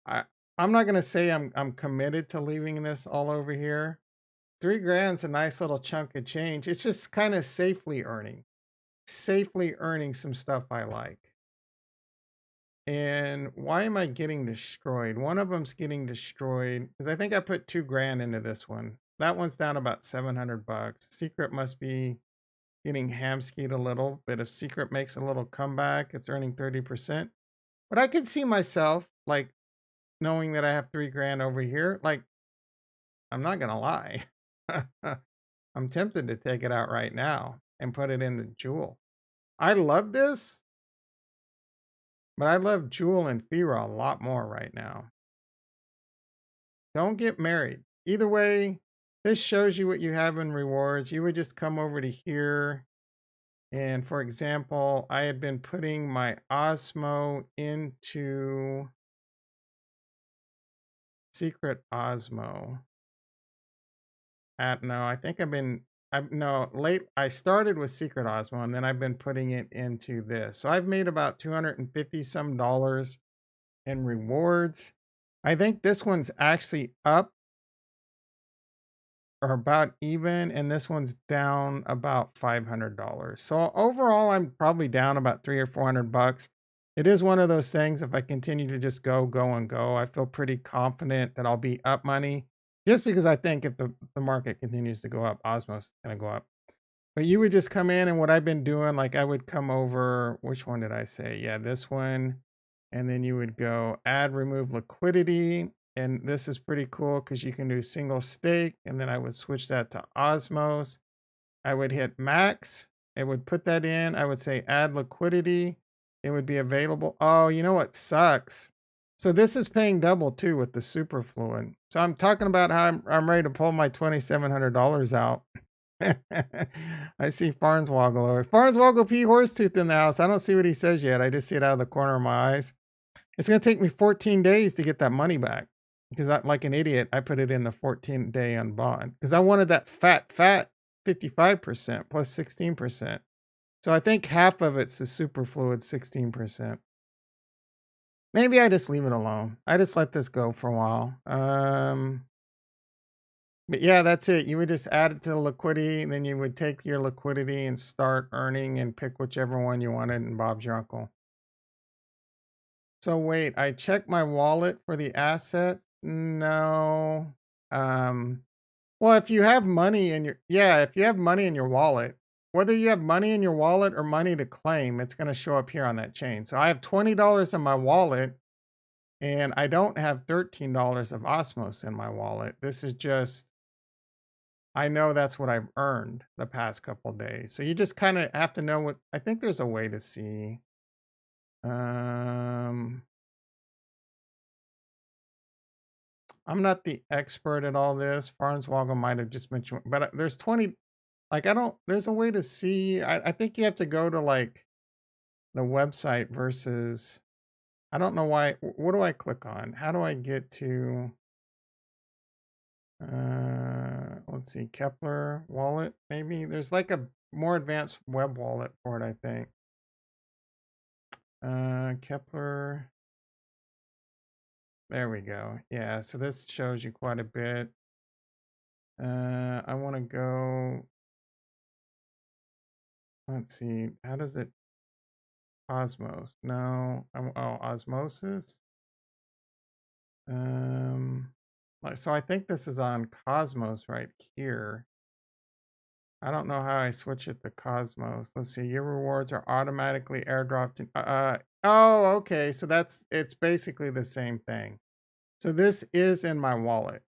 I'm not gonna say I'm committed to leaving this all over here. $3,000's a nice little chunk of change. It's just kind of safely earning some stuff I like. And why am I getting destroyed? One of them's getting destroyed because I think I put $2,000 into this one. That one's down about $700. Secret must be getting ham-skied a little, but if Secret makes a little comeback, it's earning 30%. But I could see myself like knowing that I have $3,000 over here. Like, I'm not gonna lie. I'm tempted to take it out right now and put it into Jewel. I love this, but I love Jewel and FIRA a lot more right now. Don't get married. Either way, this shows you what you have in rewards. You would just come over to here. And for example, I had been putting my Osmo into Secret Osmo. No, I think I started with Secret Osmo and then I've been putting it into this. So I've made about 250 some dollars in rewards. I think this one's actually up or about even, and this one's down about $500. So overall, I'm probably down about $300 or $400. It is one of those things. If I continue to just go, I feel pretty confident that I'll be up money. Just because I think if the market continues to go up, Osmos is going to go up. But you would just come in, and what I've been doing, like I would come over, which one did I say? Yeah, this one. And then you would go add, remove liquidity. And this is pretty cool because you can do single stake. And then I would switch that to Osmos. I would hit max. It would put that in. I would say add liquidity. It would be available. Oh, you know what sucks? So this is paying double too with the superfluid. So I'm talking about how I'm ready to pull my $2,700 out. I see Farnswoggle over. Farnswoggle P. Horsetooth in the house. I don't see what he says yet. I just see it out of the corner of my eyes. It's going to take me 14 days to get that money back because like an idiot, I put it in the 14-day on bond because I wanted that fat 55% plus 16%. So I think half of it's the superfluid 16%. Maybe I just leave it alone. I just let this go for a while. But yeah, that's it. You would just add it to the liquidity, and then you would take your liquidity and start earning and pick whichever one you wanted, and Bob's your uncle. So wait, I checked my wallet for the assets. No. Well, if you have money in if you have money in your wallet, whether you have money in your wallet or money to claim, it's going to show up here on that chain. So I have $20 in my wallet, and I don't have $13 of Osmos in my wallet. This is just, I know that's what I've earned the past couple days. So you just kind of have to know what, I think there's a way to see. I'm not the expert at all this. Farnswoggle might have just mentioned, but there's 20, like, there's a way to see. I think you have to go to like the website versus, I don't know why. What do I click on? How do I get to, let's see, Kepler wallet, maybe. There's like a more advanced web wallet for it, I think. Kepler. There we go. Yeah, so this shows you quite a bit. I want to go, let's see, how does it, Osmos? No, osmosis. So I think this is on Cosmos right here. I don't know how I switch it to Cosmos. Let's see. Your rewards are automatically airdropped. Oh, okay. So it's basically the same thing. So this is in my wallet.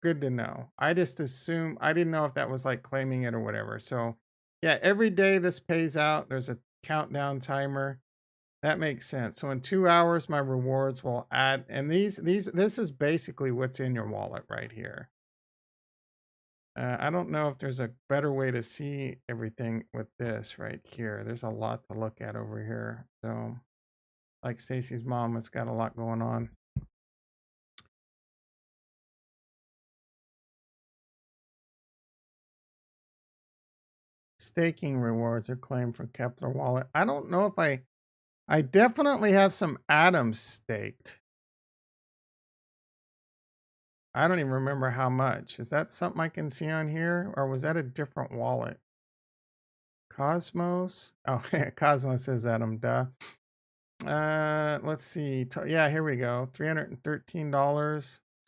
Good to know. I just assume, I didn't know if that was like claiming it or whatever. So yeah, every day this pays out. There's a countdown timer. That makes sense. So in 2 hours, my rewards will add, and this is basically what's in your wallet right here. I don't know if there's a better way to see everything with this right here. There's a lot to look at over here. So like Stacy's mom has got a lot going on. Staking rewards are claimed for Kepler wallet. I don't know if I definitely have some atoms staked. I don't even remember how much. Is that something I can see on here? Or was that a different wallet? Cosmos? Oh, Cosmos says Atom, duh. Let's see. Yeah, here we go. $313,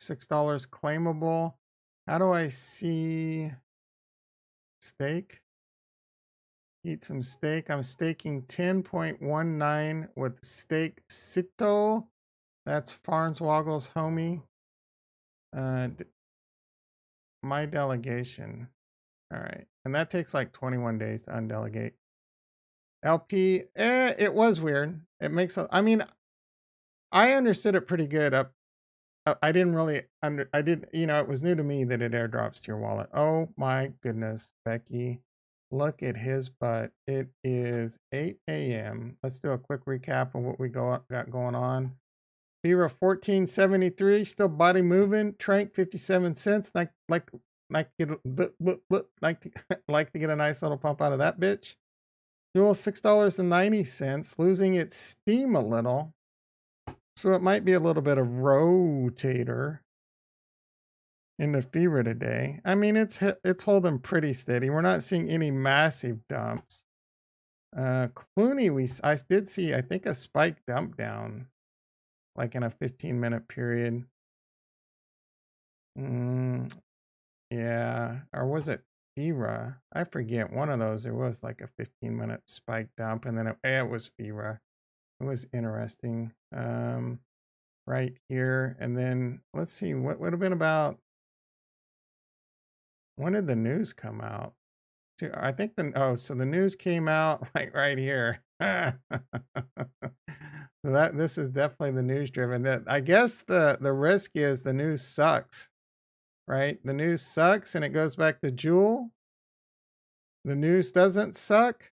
$6 claimable. How do I see stake? Eat some steak. I'm staking 10.19 with Stake Cito. That's Farnswoggle's homie. My delegation. All right. And that takes like 21 days to undelegate. LP, it was weird. It makes I mean, I understood it pretty good up. I didn't really I did, it was new to me that it airdrops to your wallet. Oh my goodness, Becky. Look at his butt. It is 8 a.m. Let's do a quick recap of what we got going on. FIRA 1473, still body moving. Tranq 57 cents. Like to get like to get a nice little pump out of that bitch. Dual $6.90, losing its steam a little. So it might be a little bit of rotator in the FIRA today. I mean, it's holding pretty steady. We're not seeing any massive dumps. Clooney, I did see, I think, a spike dump down, like in a 15-minute period. Yeah, or was it FIRA? I forget. One of those. It was like a 15-minute spike dump, and then it was FIRA. It was interesting. Right here, and then let's see what would have been about. When did the news come out? I think so the news came out like right here. So this is definitely the news driven. That I guess the risk is the news sucks, right? The news sucks and it goes back to Jewel. The news doesn't suck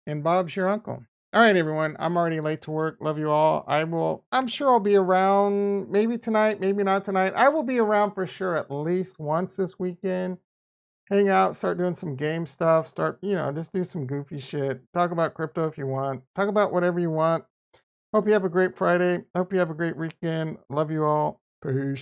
and Bob's your uncle. All right, everyone. I'm already late to work. Love you all. I'm sure I'll be around maybe tonight, maybe not tonight. I will be around for sure at least once this weekend. Hang out, start doing some game stuff, just do some goofy shit. Talk about crypto if you want. Talk about whatever you want. Hope you have a great Friday. Hope you have a great weekend. Love you all. Peace.